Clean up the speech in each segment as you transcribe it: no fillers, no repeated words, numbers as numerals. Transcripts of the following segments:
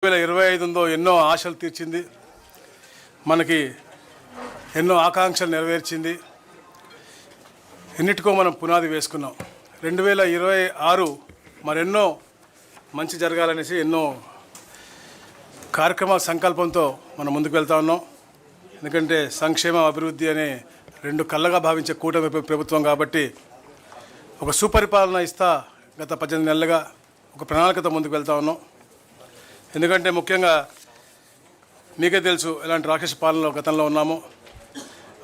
2025 ఉందో ఎన్నో ఆశలు తీర్చింది, మనకి ఎన్నో ఆకాంక్షలు నెరవేర్చింది. ఎన్నిటికో మనం పునాది వేసుకున్నాం. 2026 మరెన్నో మంచి జరగాలనేసి ఎన్నో కార్యక్రమాల సంకల్పంతో మనం ముందుకు వెళ్తా ఉన్నాం. ఎందుకంటే సంక్షేమ అభివృద్ధి అనే రెండు కళ్ళగా భావించే కూటమి ప్రభుత్వం కాబట్టి ఒక సుపరిపాలన ఇస్తా గత 18 నెలలుగా ఒక ప్రణాళికతో ముందుకు వెళ్తా ఉన్నాం. ఎందుకంటే ముఖ్యంగా మీకే తెలుసు ఎలాంటి రాక్షస పాలనలో గతంలో ఉన్నామో.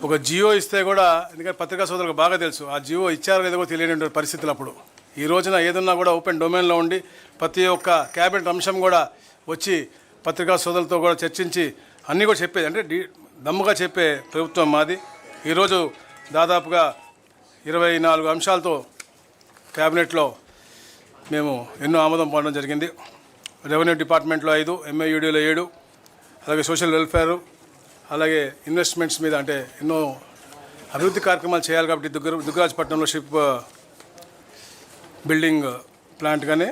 ఒక జియో ఇస్తే కూడా, ఎందుకంటే పత్రికా సోదరులకు బాగా తెలుసు ఆ జియో ఇచ్చారో లేదో తెలియని పరిస్థితులు అప్పుడు. ఈ రోజున ఏదన్నా కూడా ఓపెన్ డొమైన్లో ఉండి ప్రతి ఒక్క క్యాబినెట్ అంశం కూడా వచ్చి పత్రికా సోదరులతో కూడా చర్చించి అన్నీ కూడా చెప్పేది, అంటే దమ్ముగా చెప్పే ప్రభుత్వం మాది. ఈరోజు దాదాపుగా 24 అంశాలతో క్యాబినెట్లో మేము ఎన్నో ఆమోదం పొందడం జరిగింది. రెవెన్యూ డిపార్ట్మెంట్లో 5, ఎంఏయుడిలో 7, అలాగే సోషల్ వెల్ఫేర్, అలాగే ఇన్వెస్ట్మెంట్స్ మీద అంటే ఎన్నో అభివృద్ధి కార్యక్రమాలు చేయాలి కాబట్టి దుగ్గరాజపట్నంలో షిప్ బిల్డింగ్ ప్లాంట్ కానీ,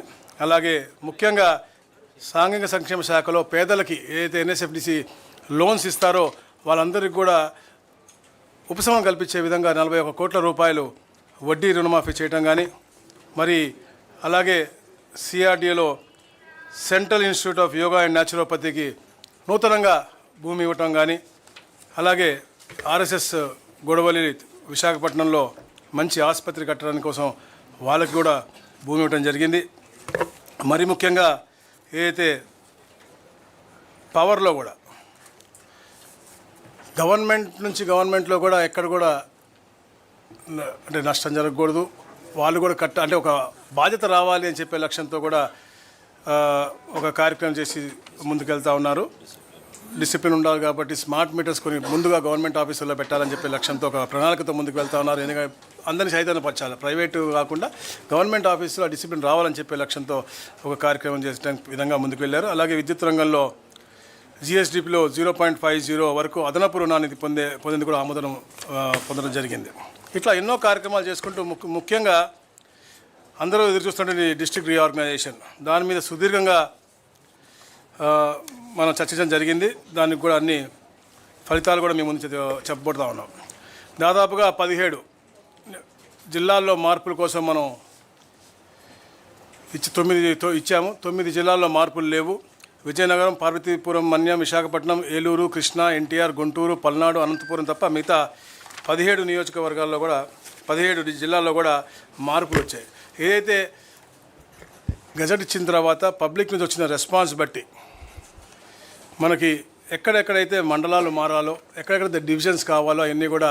అలాగే ముఖ్యంగా సాంఘిక సంక్షేమ శాఖలో పేదలకి ఏదైతే ఎన్ఎస్ఎఫ్డిసి లోన్స్ ఇస్తారో వాళ్ళందరికీ కూడా ఉపశమనం కల్పించే విధంగా 41 కోట్ల రూపాయలు వడ్డీ రుణమాఫీ చేయడం కానీ, మరి అలాగే సిఆర్డిఏలో central institute of yoga and న్యాచురోపతికి నూతనంగా భూమి ఇవ్వటం కానీ, అలాగే ఆర్ఎస్ఎస్ గొడవలి విశాఖపట్నంలో మంచి ఆసుపత్రి కట్టడానికి కోసం వాళ్ళకి కూడా భూమి ఇవ్వటం జరిగింది. మరి ముఖ్యంగా ఏదైతే పవర్లో కూడా గవర్నమెంట్లో కూడా ఎక్కడ కూడా అంటే నష్టం జరగకూడదు, వాళ్ళు కూడా అంటే ఒక బాధ్యత రావాలి అని చెప్పే లక్ష్యంతో కూడా ఒక కార్యక్రమం చేసి ముందుకెళ్తా ఉన్నారు. డిసిప్లిన్ ఉండాలి కాబట్టి స్మార్ట్ మీటర్స్ కొన్ని ముందుగా గవర్నమెంట్ ఆఫీసుల్లో పెట్టాలని చెప్పే లక్ష్యంతో ఒక ప్రణాళికతో ముందుకు వెళ్తా ఉన్నారు. ఎందుకంటే అందరినీ చైతన్యపరచాలి, ప్రైవేటు కాకుండా గవర్నమెంట్ ఆఫీసులో డిసిప్లిన్ రావాలని చెప్పే లక్ష్యంతో ఒక కార్యక్రమం చేసడానికి విధంగా ముందుకు వెళ్ళారు. అలాగే విద్యుత్ రంగంలో జిఎస్డిపిలో 0.50 వరకు అదనపు రుణాన్ని పొందేందుకు కూడా ఆమోదం పొందడం జరిగింది. ఇట్లా ఎన్నో కార్యక్రమాలు చేసుకుంటూ ముఖ్యంగా అందరూ ఎదురు చూస్తుంటే డిస్ట్రిక్ట్ రీఆర్గనైజేషన్ దాని మీద సుదీర్ఘంగా మనం చర్చించడం జరిగింది. దానికి కూడా అన్ని ఫలితాలు కూడా మేము ముందు చెప్పబోతా ఉన్నాం. దాదాపుగా 17 జిల్లాల్లో మార్పుల కోసం మనం 9 ఇచ్చాము. 9 జిల్లాల్లో మార్పులు లేవు. విజయనగరం, పార్వతీపురం, మన్యం, విశాఖపట్నం, ఏలూరు, కృష్ణా, ఎన్టీఆర్, గుంటూరు, పల్నాడు, అనంతపురం తప్ప మిగతా 17 నియోజకవర్గాల్లో కూడా 17 జిల్లాల్లో కూడా మార్పులు వచ్చాయి. ఏదైతే గజెట్ ఇచ్చిన తర్వాత పబ్లిక్ నుంచి వచ్చిన రెస్పాన్స్ బట్టి మనకి ఎక్కడెక్కడైతే మండలాలు మారాలో, ఎక్కడెక్కడైతే డివిజన్స్ కావాలో అవన్నీ కూడా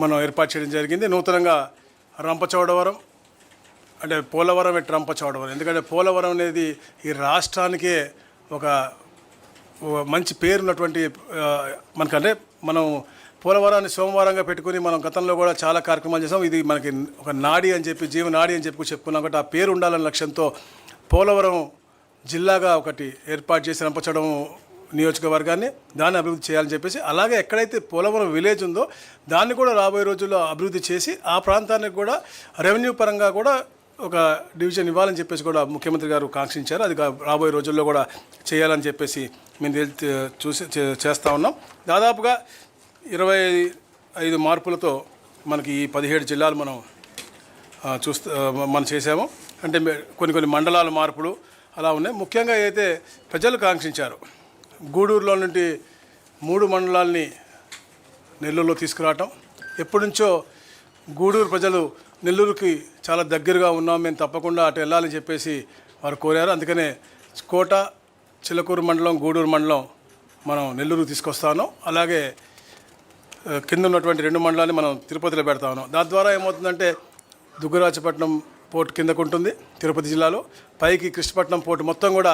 మనం ఏర్పాటు చేయడం జరిగింది. నూతనంగా రంపచోడవరం అంటే పోలవరం రంపచోడవరం, ఎందుకంటే పోలవరం అనేది ఈ రాష్ట్రానికే ఒక మంచి పేరున్నటువంటి మనకంటే మనం పోలవరాన్ని సోమవారంగా పెట్టుకుని మనం గతంలో కూడా చాలా కార్యక్రమాలు చేసాం. ఇది మనకి ఒక నాడి అని చెప్పి, జీవనాడి అని చెప్పి చెప్పుకున్నాం కాబట్టి ఆ పేరు ఉండాలనే లక్ష్యంతో పోలవరం జిల్లాగా ఒకటి ఏర్పాటు చేసి రంపచోడవరం నియోజకవర్గాన్ని దాన్ని అభివృద్ధి చేయాలని చెప్పేసి, అలాగే ఎక్కడైతే పోలవరం విలేజ్ ఉందో దాన్ని కూడా రాబోయే రోజుల్లో అభివృద్ధి చేసి ఆ ప్రాంతానికి కూడా రెవెన్యూ పరంగా కూడా ఒక డివిజన్ ఇవ్వాలని చెప్పేసి కూడా ముఖ్యమంత్రి గారు కాంక్షించారు. అది రాబోయే రోజుల్లో కూడా చేయాలని చెప్పేసి మేము చేస్తూ ఉన్నాం. దాదాపుగా 25 మార్పులతో మనకి ఈ 17 జిల్లాలు మనం చేసాము. అంటే కొన్ని మండలాల మార్పులు అలా ఉన్నాయి. ముఖ్యంగా అయితే ప్రజలు కాంక్షించారు, గూడూరులో నుండి 3 మండలాల్ని నెల్లూరులో తీసుకురావటం. ఎప్పటి నుంచో గూడూరు ప్రజలు నెల్లూరుకి చాలా దగ్గరగా ఉన్నాం, మేము తప్పకుండా అటు వెళ్ళాలని చెప్పేసి వారు కోరారు. అందుకనే కోట, చిలకూరు మండలం, గూడూరు మండలం మనం నెల్లూరు తీసుకొస్తాను. అలాగే కింద ఉన్నటువంటి 2 మండలాన్ని మనం తిరుపతిలో పెడతా ఉన్నాం. దాని ద్వారా ఏమవుతుందంటే దుగ్గరాజపట్నం పోర్టు కిందకు ఉంటుంది తిరుపతి జిల్లాలో, పైకి కృష్ణపట్నం పోర్టు మొత్తం కూడా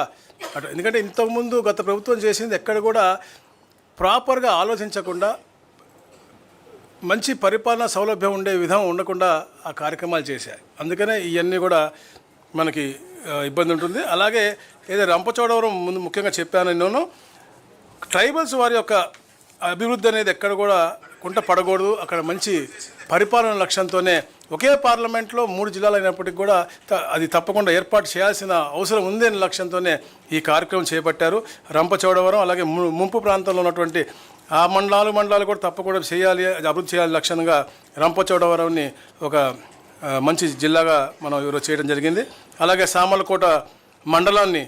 అటు. ఎందుకంటే ఇంతకుముందు గత ప్రభుత్వం చేసింది ఎక్కడ కూడా ప్రాపర్గా ఆలోచించకుండా, మంచి పరిపాలనా సౌలభ్యం ఉండే విధం ఉండకుండా ఆ కార్యక్రమాలు చేశాయి. అందుకనే ఇవన్నీ కూడా మనకి ఇబ్బంది ఉంటుంది. అలాగే ఏదో రంపచోడవరం ముందు ముఖ్యంగా చెప్పాను నేను, ట్రైబల్స్ వారి యొక్క అభివృద్ధి అనేది ఎక్కడ కూడా కుంట పడకూడదు, అక్కడ మంచి పరిపాలన లక్ష్యంతోనే ఒకే పార్లమెంట్లో 3 జిల్లాలు అయినప్పటికీ కూడా అది తప్పకుండా ఏర్పాటు చేయాల్సిన అవసరం ఉంది అనే లక్ష్యంతోనే ఈ కార్యక్రమం చేపట్టారు. రంపచోడవరం అలాగే ముంపు ప్రాంతంలో ఉన్నటువంటి ఆ మండలాలు కూడా తప్పకుండా చేయాలి, అభివృద్ధి చేయాలి లక్ష్యంగా రంపచోడవరంని ఒక మంచి జిల్లాగా మనం ఈరోజు చేయడం జరిగింది. అలాగే సామర్లకోట మండలాన్ని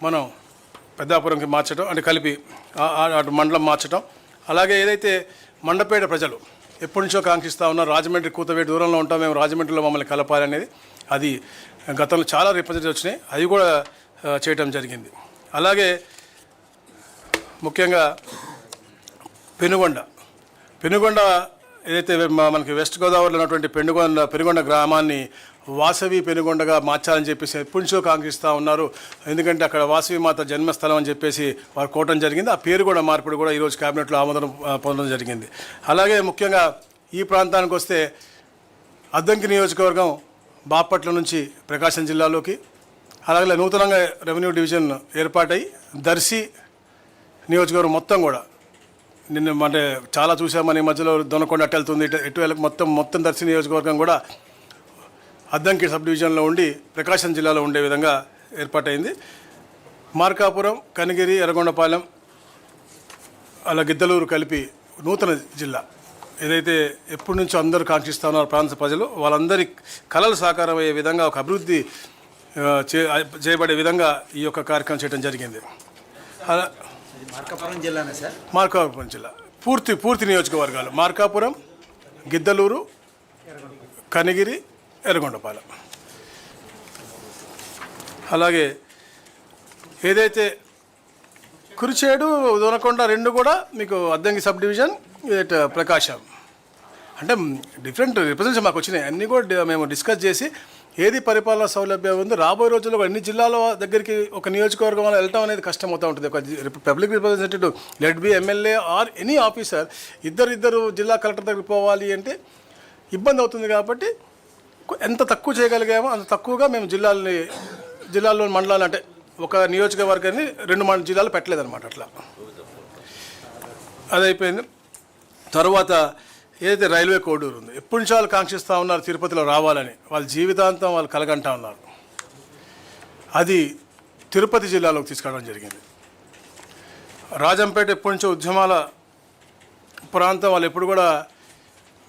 మనం పెద్దాపురంకి మార్చడం అంటే కలిపి అటు మండలం మార్చడం. అలాగే ఏదైతే మండపేట ప్రజలు ఎప్పటి నుంచో కాంక్షిస్తూ ఉన్నారు, రాజమండ్రి కూతవేటి దూరంలో ఉంటాం మేము, రాజమండ్రిలో మమ్మల్ని కలపాలి అనేది, అది గతంలో చాలా రిప్రజెంటేటివ్ వచ్చినాయి, అవి కూడా చేయటం జరిగింది. అలాగే ముఖ్యంగా పెనుగొండ ఏదైతే మనకి వెస్ట్ గోదావరిలో ఉన్నటువంటి పెనుగొండ గ్రామాన్ని వాసవి పెనుగొండగా మార్చాలని చెప్పేసి ఎప్పటి నుంచో కాంక్షిస్తూ ఉన్నారు. ఎందుకంటే అక్కడ వాసవి మాత జన్మస్థలం అని చెప్పేసి వారు కోవడం జరిగింది. ఆ పేరు కూడా మార్పిడి కూడా ఈరోజు క్యాబినెట్లో ఆమోదం పొందడం జరిగింది. అలాగే ముఖ్యంగా ఈ ప్రాంతానికి వస్తే అద్దంకి నియోజకవర్గం బాపట్ల నుంచి ప్రకాశం జిల్లాలోకి, అలాగే నూతనంగా రెవెన్యూ డివిజన్ ఏర్పాటై దర్శి నియోజకవర్గం మొత్తం కూడా నిన్న అంటే చాలా చూసామని మధ్యలో దొనకొండ అటు వెళ్తుంది, ఇటు వెళ్ళక మొత్తం దర్శి నియోజకవర్గం కూడా అద్దంకి సబ్ డివిజన్లో ఉండి ప్రకాశం జిల్లాలో ఉండే విధంగా ఏర్పాటైంది. మార్కాపురం, కనిగిరి, ఎర్రగొండపాలెం అలా గిద్దలూరు కలిపి నూతన జిల్లా ఏదైతే ఎప్పటి నుంచో అందరూ కాంక్షిస్తూ ఉన్నారు ప్రాంత ప్రజలు, వాళ్ళందరి కళలు సాకారం అయ్యే విధంగా ఒక అభివృద్ధి చేయబడే విధంగా ఈ యొక్క కార్యక్రమం చేయడం జరిగింది. మార్కాపురం జిల్లానే సార్? మార్కాపురం జిల్లా పూర్తి నియోజకవర్గాలు మార్కాపురం, గిద్దలూరు, కనిగిరి, ఎర్రగొండపాలెం. అలాగే ఏదైతే కురిచేడు, దొనకొండ 2 కూడా మీకు అద్దంకి సబ్ డివిజన్, ప్రకాశం అంటే డిఫరెంట్ రిప్రజెంటేషన్ మాకు వచ్చినాయి. అన్నీ కూడా మేము డిస్కస్ చేసి ఏది పరిపాలన సౌలభ్యం ఉందో రాబోయే రోజుల్లో అన్ని జిల్లాల దగ్గరికి ఒక నియోజకవర్గం వల్ల వెళ్ళటం అనేది కష్టం అవుతూ ఉంటుంది. ఒక public representative let be MLA or any officer ఇద్దరు జిల్లా కలెక్టర్ దగ్గరికి పోవాలి అంటే ఇబ్బంది అవుతుంది. కాబట్టి ఎంత తక్కువ చేయగలిగామో అంత తక్కువగా మేము జిల్లాల్లో మండలాలు అంటే ఒక నియోజకవర్గాన్ని 2 జిల్లాలు పెట్టలేదన్నమాట. అట్లా అది అయిపోయింది. తర్వాత ఏదైతే రైల్వే కోడూరు ఉంది, ఎప్పటి నుంచి వాళ్ళు కాంక్షిస్తూ ఉన్నారు తిరుపతిలో రావాలని, వాళ్ళ జీవితాంతం వాళ్ళు కలగంటా ఉన్నారు. అది తిరుపతి జిల్లాలోకి తీసుకురావడం జరిగింది. రాజంపేట ఎప్పటి నుంచో ఉద్యమాల ప్రాంతం, వాళ్ళు ఎప్పుడు కూడా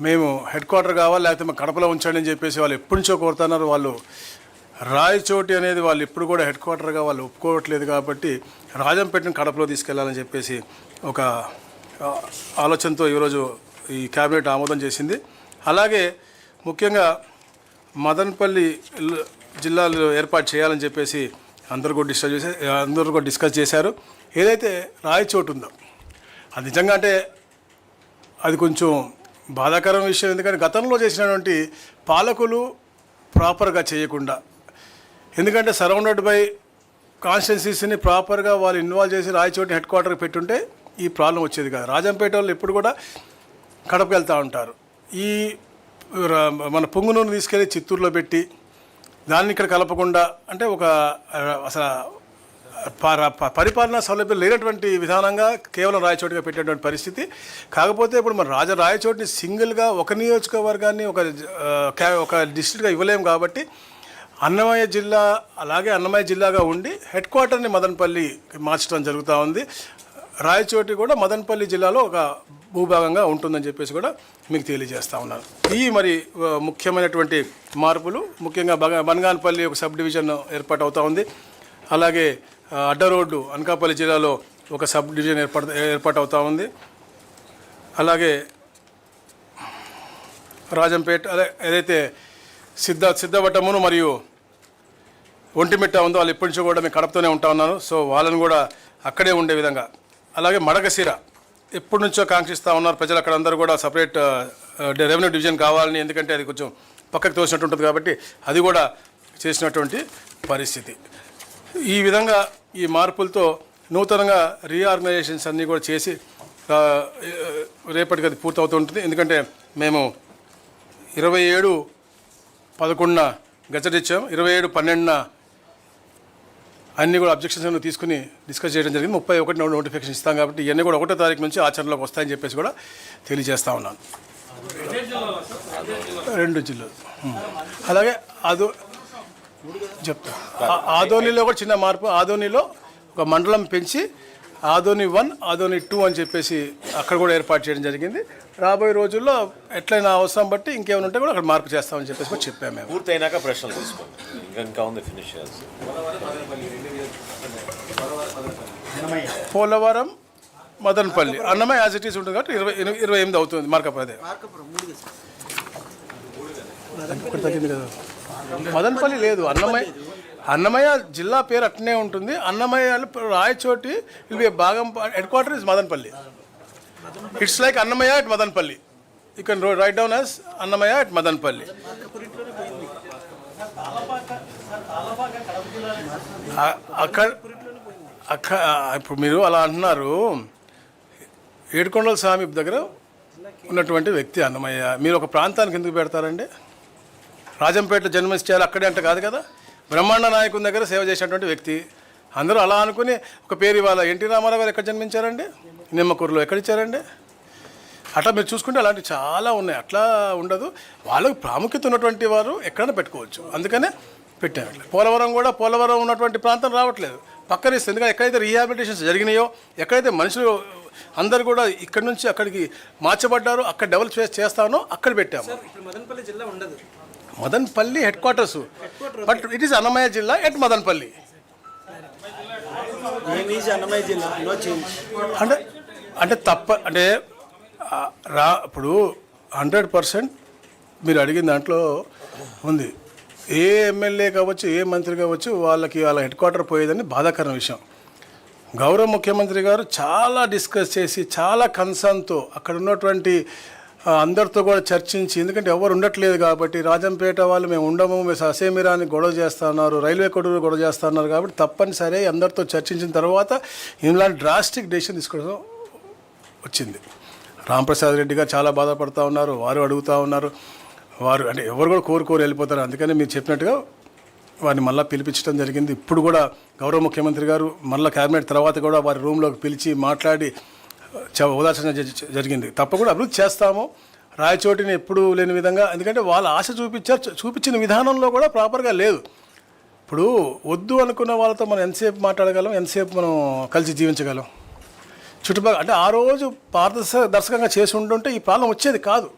మేము హెడ్ క్వార్టర్ కావాలి లేకపోతే మా కడపలో ఉంచండి అని చెప్పేసి వాళ్ళు ఎప్పటి నుంచో కోరుతున్నారు. వాళ్ళు రాయచోటి అనేది వాళ్ళు ఎప్పుడు కూడా హెడ్ క్వార్టర్గా వాళ్ళు ఒప్పుకోవట్లేదు. కాబట్టి రాజంపేటను కడపలో తీసుకెళ్లాలని చెప్పేసి ఒక ఆలోచనతో ఈరోజు ఈ క్యాబినెట్ ఆమోదం చేసింది. అలాగే ముఖ్యంగా మదనపల్లి జిల్లాలో ఏర్పాటు చేయాలని చెప్పేసి అందరూ కూడా డిస్కస్ చేశారు. ఏదైతే రాయచోటు ఉందో అది నిజంగా అంటే అది కొంచెం బాధాకరం విషయం. ఎందుకంటే గతంలో చేసినటువంటి పాలకులు ప్రాపర్గా చేయకుండా, ఎందుకంటే సరౌండెడ్ బై కాన్స్టిట్యున్సీస్ని ప్రాపర్గా వాళ్ళు ఇన్వాల్వ్ చేసి రాయచోటిని హెడ్ క్వార్టర్కి పెట్టుంటే ఈ ప్రాబ్లం వచ్చేది కాదు. రాజంపేట వాళ్ళు ఎప్పుడు కూడా కడపకు వెళ్తూ ఉంటారు. ఈ మన పొంగునూరుని తీసుకెళ్ళి చిత్తూరులో పెట్టి దాన్ని ఇక్కడ కలపకుండా అంటే ఒక అసలు పరిపాలనా సౌలభ్యం లేనటువంటి విధానంగా కేవలం రాయచోటిగా పెట్టేటువంటి పరిస్థితి. కాకపోతే ఇప్పుడు మన రాయచోటిని సింగిల్గా ఒక నియోజకవర్గాన్ని ఒక డిస్ట్రిక్ట్గా ఇవ్వలేము. కాబట్టి అన్నమయ్య జిల్లా అలాగే అన్నమయ్య జిల్లాగా ఉండి హెడ్ క్వార్టర్ని మదనపల్లి మార్చడం జరుగుతూ ఉంది. రాయచోటి కూడా మదనపల్లి జిల్లాలో ఒక భూభాగంగా ఉంటుందని చెప్పేసి కూడా మీకు తెలియజేస్తూ ఉన్నాను. ఈ మరి ముఖ్యమైనటువంటి మార్పులు ముఖ్యంగా బనగానపల్లి ఒక సబ్ డివిజన్ ఏర్పాటు అవుతూ ఉంది. అలాగే అడ్డ రోడ్డు అనకాపల్లి జిల్లాలో ఒక సబ్ డివిజన్ ఏర్పాటు అవుతూ ఉంది. అలాగే రాజంపేట ఏదైతే సిద్ధవటమును మరియు ఒంటిమిట్ట ఉందో వాళ్ళు ఎప్పటి నుంచో కూడా మేము కడపతోనే ఉంటా ఉన్నాను. సో వాళ్ళని కూడా అక్కడే ఉండే విధంగా, అలాగే మడకశిర ఎప్పటి నుంచో కాంక్షిస్తూ ఉన్నారు ప్రజలు, అక్కడ అందరూ కూడా సపరేట్ రెవెన్యూ డివిజన్ కావాలని, ఎందుకంటే అది కొంచెం పక్కకు తోసినట్టు ఉంటుంది కాబట్టి అది కూడా చేసినటువంటి పరిస్థితి. ఈ విధంగా ఈ మార్పులతో నూతనంగా రీఆర్గనైజేషన్స్ అన్నీ కూడా చేసి రేపటికి అది పూర్తవుతూ ఉంటుంది. ఎందుకంటే మేము 27/11 గజెట్ ఇచ్చాము, 27/12 అన్నీ కూడా అబ్జెక్షన్స్ తీసుకుని డిస్కస్ చేయడం జరిగింది. 31 నోటిఫికేషన్ ఇస్తాం కాబట్టి ఇవన్నీ కూడా 1వ తారీఖు నుంచి ఆచరణలోకి వస్తాయని చెప్పేసి కూడా తెలియజేస్తూ ఉన్నాను. 2 జిల్లాలు. అలాగే చెప్తా ఆదోనిలో కూడా చిన్న మార్పు. ఆదోనిలో ఒక మండలం పెంచి ఆదోని 1, ఆదోని 2 అని చెప్పేసి అక్కడ కూడా ఏర్పాటు చేయడం జరిగింది. రాబోయే రోజుల్లో ఎట్లయినా అవసరం బట్టి ఇంకేమైనా ఉంటే కూడా అక్కడ మార్పు చేస్తామని చెప్పేసి కూడా చెప్పాము మేము. పూర్తయినాక ప్రశ్నలు తీసుకోండి, ఇంకా ఉంది ఫినిష్ చేయాల్సి. Polavaram, Madanapalle, Annamayya as it is ఉంటుంది కాబట్టి 28 అవుతుంది. మార్కప్ అదే ఒకటి తగ్గింది కదా. మదనపల్లి లేదు, అన్నమయ్య జిల్లా పేరు అట్నే ఉంటుంది. అన్నమయ్య రాయచోటి విల్ బి భాగం, head quarter is Madanapalle. It's like Annamayya at Madanapalle. You can write down as Annamayya at Madanapalle. ఇప్పుడు మీరు అలా అంటున్నారు. ఏడుకొండల స్వామి దగ్గర ఉన్నటువంటి వ్యక్తి అన్నమయ్య. మీరు ఒక ప్రాంతానికి ఎందుకు పెడతారండి? రాజంపేటలో జన్మించారు అక్కడే అంటే కాదు కదా. బ్రహ్మాండ నాయకుని దగ్గర సేవ చేసినటువంటి వ్యక్తి. అందరూ అలా అనుకుని ఒక పేరు ఇవాళ. ఎన్టీ రామారావు గారు ఎక్కడ జన్మించారండి? నిమ్మకూరులో. ఎక్కడ ఇచ్చారండి? అట్లా మీరు చూసుకుంటే అలాంటివి చాలా ఉన్నాయి. అట్లా ఉండదు. వాళ్ళకు ప్రాముఖ్యత ఉన్నటువంటి వారు ఎక్కడైనా పెట్టుకోవచ్చు. అందుకనే పెట్టారు. పోలవరం ఉన్నటువంటి ప్రాంతం రావట్లేదు, పక్కన ఇస్తుంది. ఎందుకంటే ఎక్కడైతే రీహాబిలిటేషన్స్ జరిగినాయో, ఎక్కడైతే మనుషులు అందరు కూడా ఇక్కడ నుంచి అక్కడికి మార్చబడ్డారో, అక్కడ డెవలప్ చేస్తానో అక్కడ పెట్టాము. మదనపల్లి జిల్లా ఉండదు. Madanapalle head quarters, but it is Annamayya జిల్లా ఎట్ మదనపల్లి. అంటే ఇప్పుడు 100% మీరు అడిగిన దాంట్లో ఉంది. ఏ ఎమ్మెల్యే కావచ్చు, ఏ మంత్రి కావచ్చు, వాళ్ళ హెడ్ క్వార్టర్ పోయేదని బాధాకరమైన విషయం. గౌరవ ముఖ్యమంత్రి గారు చాలా డిస్కస్ చేసి, చాలా కన్సర్న్తో అక్కడ ఉన్నటువంటి అందరితో కూడా చర్చించి, ఎందుకంటే ఎవరు ఉండట్లేదు కాబట్టి, రాజంపేట వాళ్ళు మేము ఉండము, మేము అసేమిరాని గొడవ చేస్తున్నారు, రైల్వే కొడుకు గొడవ చేస్తున్నారు కాబట్టి తప్పనిసరి అందరితో చర్చించిన తర్వాత ఇలాంటి డ్రాస్టిక్ డెసిషన్ తీసుకోవడం వచ్చింది. రాంప్రసాద్ రెడ్డి గారు చాలా బాధపడుతూ ఉన్నారు. వారు అడుగుతూ ఉన్నారు. వారు అంటే ఎవరు కూడా కోరు వెళ్ళిపోతారు. అందుకని మీరు చెప్పినట్టుగా వారిని మళ్ళీ పిలిపించడం జరిగింది. ఇప్పుడు కూడా గౌరవ ముఖ్యమంత్రి గారు మళ్ళీ క్యాబినెట్ తర్వాత కూడా వారి రూమ్లోకి పిలిచి మాట్లాడి ఉదాసన జరిగింది. తప్పకుండా అభివృద్ధి చేస్తాము. రాయచోటిని ఎప్పుడు లేని విధంగా, ఎందుకంటే వాళ్ళ ఆశ చూపించిన విధానంలో కూడా ప్రాపర్గా లేదు. ఇప్పుడు వద్దు అనుకున్న వాళ్ళతో మనం ఎంతసేపు మాట్లాడగలం, ఎంతసేపు మనం కలిసి జీవించగలం? చుట్టుపక్కల అంటే ఆ రోజు పారదర్శకంగా చేసి ఉంటుంటే ఈ ప్రాబ్లం వచ్చేది కాదు.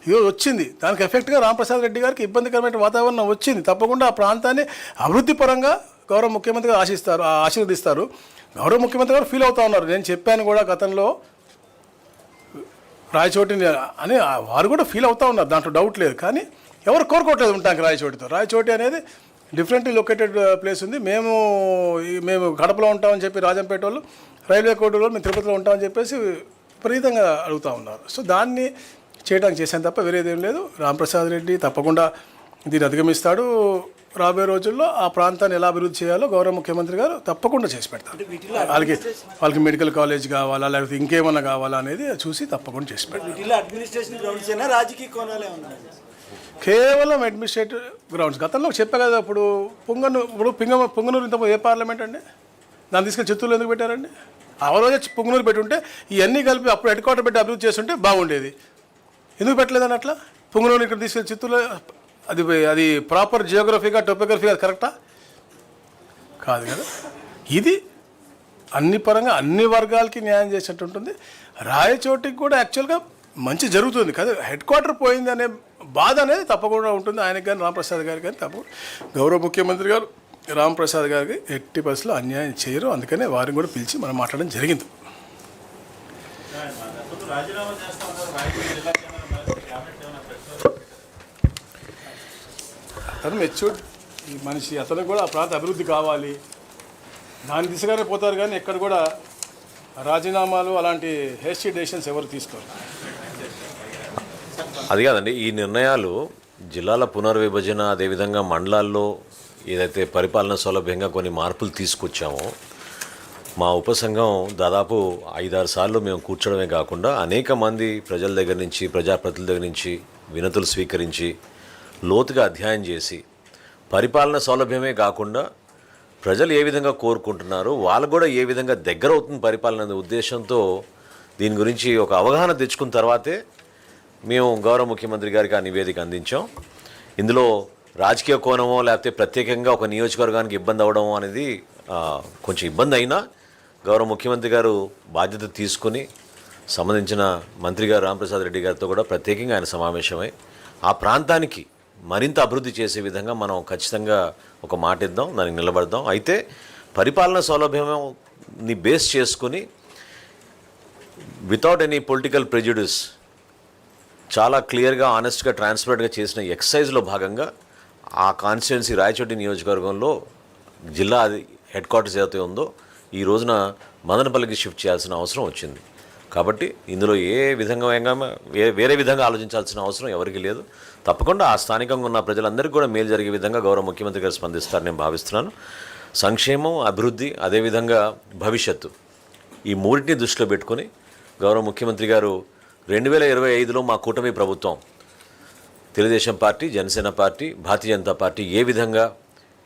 ఈరోజు వచ్చింది. దానికి ఎఫెక్ట్గా రాంప్రసాద్ రెడ్డి గారికి ఇబ్బందికరమైన వాతావరణం వచ్చింది. తప్పకుండా ఆ ప్రాంతాన్ని అభివృద్ధి పరంగా గౌరవ ముఖ్యమంత్రి గారు ఆశీర్వదిస్తారు. గౌరవ ముఖ్యమంత్రి గారు ఫీల్ అవుతూ ఉన్నారు. నేను చెప్పాను కూడా గతంలో రాయచోటిని అని, వారు కూడా ఫీల్ అవుతూ ఉన్నారు, దాంట్లో డౌట్ లేదు. కానీ ఎవరు కోరుకోవట్లేదు ఉంటానికి రాయచోటితో. రాయచోటి అనేది డిఫరెంట్లీ లొకేటెడ్ ప్లేస్ ఉంది. మేము కడపలో ఉంటామని చెప్పి రాజంపేట వాళ్ళు, రైల్వే కోర్టులో మేము తిరుపతిలో ఉంటామని చెప్పేసి విపరీతంగా అడుగుతూ ఉన్నారు. సో దాన్ని చేయడానికి చేశాను తప్ప వేరేదేం లేదు. రాంప్రసాద్ రెడ్డి తప్పకుండా దీన్ని అధిగమిస్తాడు. రాబోయే రోజుల్లో ఆ ప్రాంతాన్ని ఎలా అభివృద్ధి చేయాలో గౌరవ ముఖ్యమంత్రి గారు తప్పకుండా చేసి పెడతారు. వాళ్ళకి మెడికల్ కాలేజ్ కావాలా, లేకపోతే ఇంకేమన్నా కావాలా అనేది చూసి తప్పకుండా చేసి పెడతారు. కేవలం అడ్మినిస్ట్రేటివ్ గ్రౌండ్స్. గతంలో చెప్పా కదా, ఇప్పుడు పొంగనూరు ఇంత ఏ పార్లమెంట్ అండి? దాన్ని తీసుకెళ్ళి చిత్తూరులో ఎందుకు పెట్టారండి? ఆ రోజే పొంగనూరు పెట్టుంటే ఇవన్నీ కలిపి అప్పుడు హెడ్ క్వార్టర్ పెట్టి అభివృద్ధి చేస్తుంటే బాగుండేది. ఎందుకు పెట్టలేదని అట్లా? పొంగనూరు ఇక్కడ తీసుకెళ్ళి చిత్తూరులో అది ప్రాపర్ జియోగ్రఫీగా, టోపోగ్రఫీగా కరెక్టా? కాదు కదా. ఇది అన్ని పరంగా అన్ని వర్గాలకి న్యాయం చేసినట్టు ఉంటుంది. రాయచోటికి కూడా యాక్చువల్గా మంచి జరుగుతుంది కదా. హెడ్ క్వార్టర్ పోయింది అనే బాధ అనేది తప్పకుండా ఉంటుంది ఆయనకి కానీ, రాంప్రసాద్ గారికి కానీ. తప్పకుండా గౌరవ ముఖ్యమంత్రి గారు రాంప్రసాద్ గారికి ఎట్టి పరిస్థితుల్లో అన్యాయం చేయరు. అందుకనే వారిని కూడా పిలిచి మనం మాట్లాడడం జరిగింది. అతను మెచ్యూర్డ్ ఈ మనిషి, అతను కూడా ఆ ప్రాంత అభివృద్ధి కావాలి, దాని దిశగానే పోతారు. కానీ ఎక్కడ కూడా రాజీనామాలు అలాంటి హేస్టీ డెసిషన్స్ ఎవరు తీసుకోరు. అది కాదండి, ఈ నిర్ణయాలు జిల్లాల పునర్విభజన, అదేవిధంగా మండలాల్లో ఏదైతే పరిపాలన సౌలభ్యంగా కొన్ని మార్పులు తీసుకొచ్చామో, మా ఉపసంఘం దాదాపు 5-6 సార్లు మేము కూర్చోడమే కాకుండా అనేక మంది ప్రజల దగ్గర నుంచి, ప్రజాప్రతినిధుల దగ్గర నుంచి వినతులు స్వీకరించి లోతుగా అధ్యయనం చేసి, పరిపాలన సౌలభ్యమే కాకుండా ప్రజలు ఏ విధంగా కోరుకుంటున్నారు, వాళ్ళకు కూడా ఏ విధంగా దగ్గర అవుతుంది పరిపాలన అనే ఉద్దేశంతో దీని గురించి ఒక అవగాహన తెచ్చుకున్న తర్వాతే మేము గౌరవ ముఖ్యమంత్రి గారికి ఆ నివేదిక అందించాం. ఇందులో రాజకీయ కోణమో లేకపోతే ప్రత్యేకంగా ఒక నియోజకవర్గానికి ఇబ్బంది అవ్వడం అనేది కొంచెం ఇబ్బంది అయినా గౌరవ ముఖ్యమంత్రి గారు బాధ్యత తీసుకుని సంబంధించిన మంత్రి గారు రాంప్రసాద్ రెడ్డి గారితో కూడా ప్రత్యేకంగా ఆయన సమావేశమై ఆ ప్రాంతానికి మరింత అభివృద్ధి చేసే విధంగా మనం ఖచ్చితంగా ఒక మాట ఇద్దాం, దానికి నిలబడదాం. అయితే పరిపాలన సౌలభ్యంని బేస్ చేసుకుని వితౌట్ ఎనీ పొలిటికల్ ప్రెజుడిస్ చాలా క్లియర్గా, ఆనెస్ట్గా, ట్రాన్స్పరెంట్గా చేసిన ఎక్సర్సైజ్లో భాగంగా ఆ కాన్స్టిట్యున్సీ రాయచోటి నియోజకవర్గంలో జిల్లా హెడ్ క్వార్టర్స్ ఏదైతే ఉందో ఈ రోజున మదనపల్లికి షిఫ్ట్ చేయాల్సిన అవసరం వచ్చింది. కాబట్టి ఇందులో వేరే విధంగా ఆలోచించాల్సిన అవసరం ఎవరికి లేదు. తప్పకుండా ఆ స్థానికంగా ఉన్న ప్రజలందరికీ కూడా మేలు జరిగే విధంగా గౌరవ ముఖ్యమంత్రి గారు స్పందిస్తారని నేను భావిస్తున్నాను. సంక్షేమం, అభివృద్ధి, అదేవిధంగా భవిష్యత్తు, ఈ మూడింటిని దృష్టిలో పెట్టుకొని గౌరవ ముఖ్యమంత్రి గారు 2025లో మా కూటమి ప్రభుత్వం Telugu Desam party, Janasena party, Bharatiya Janata party ఏ విధంగా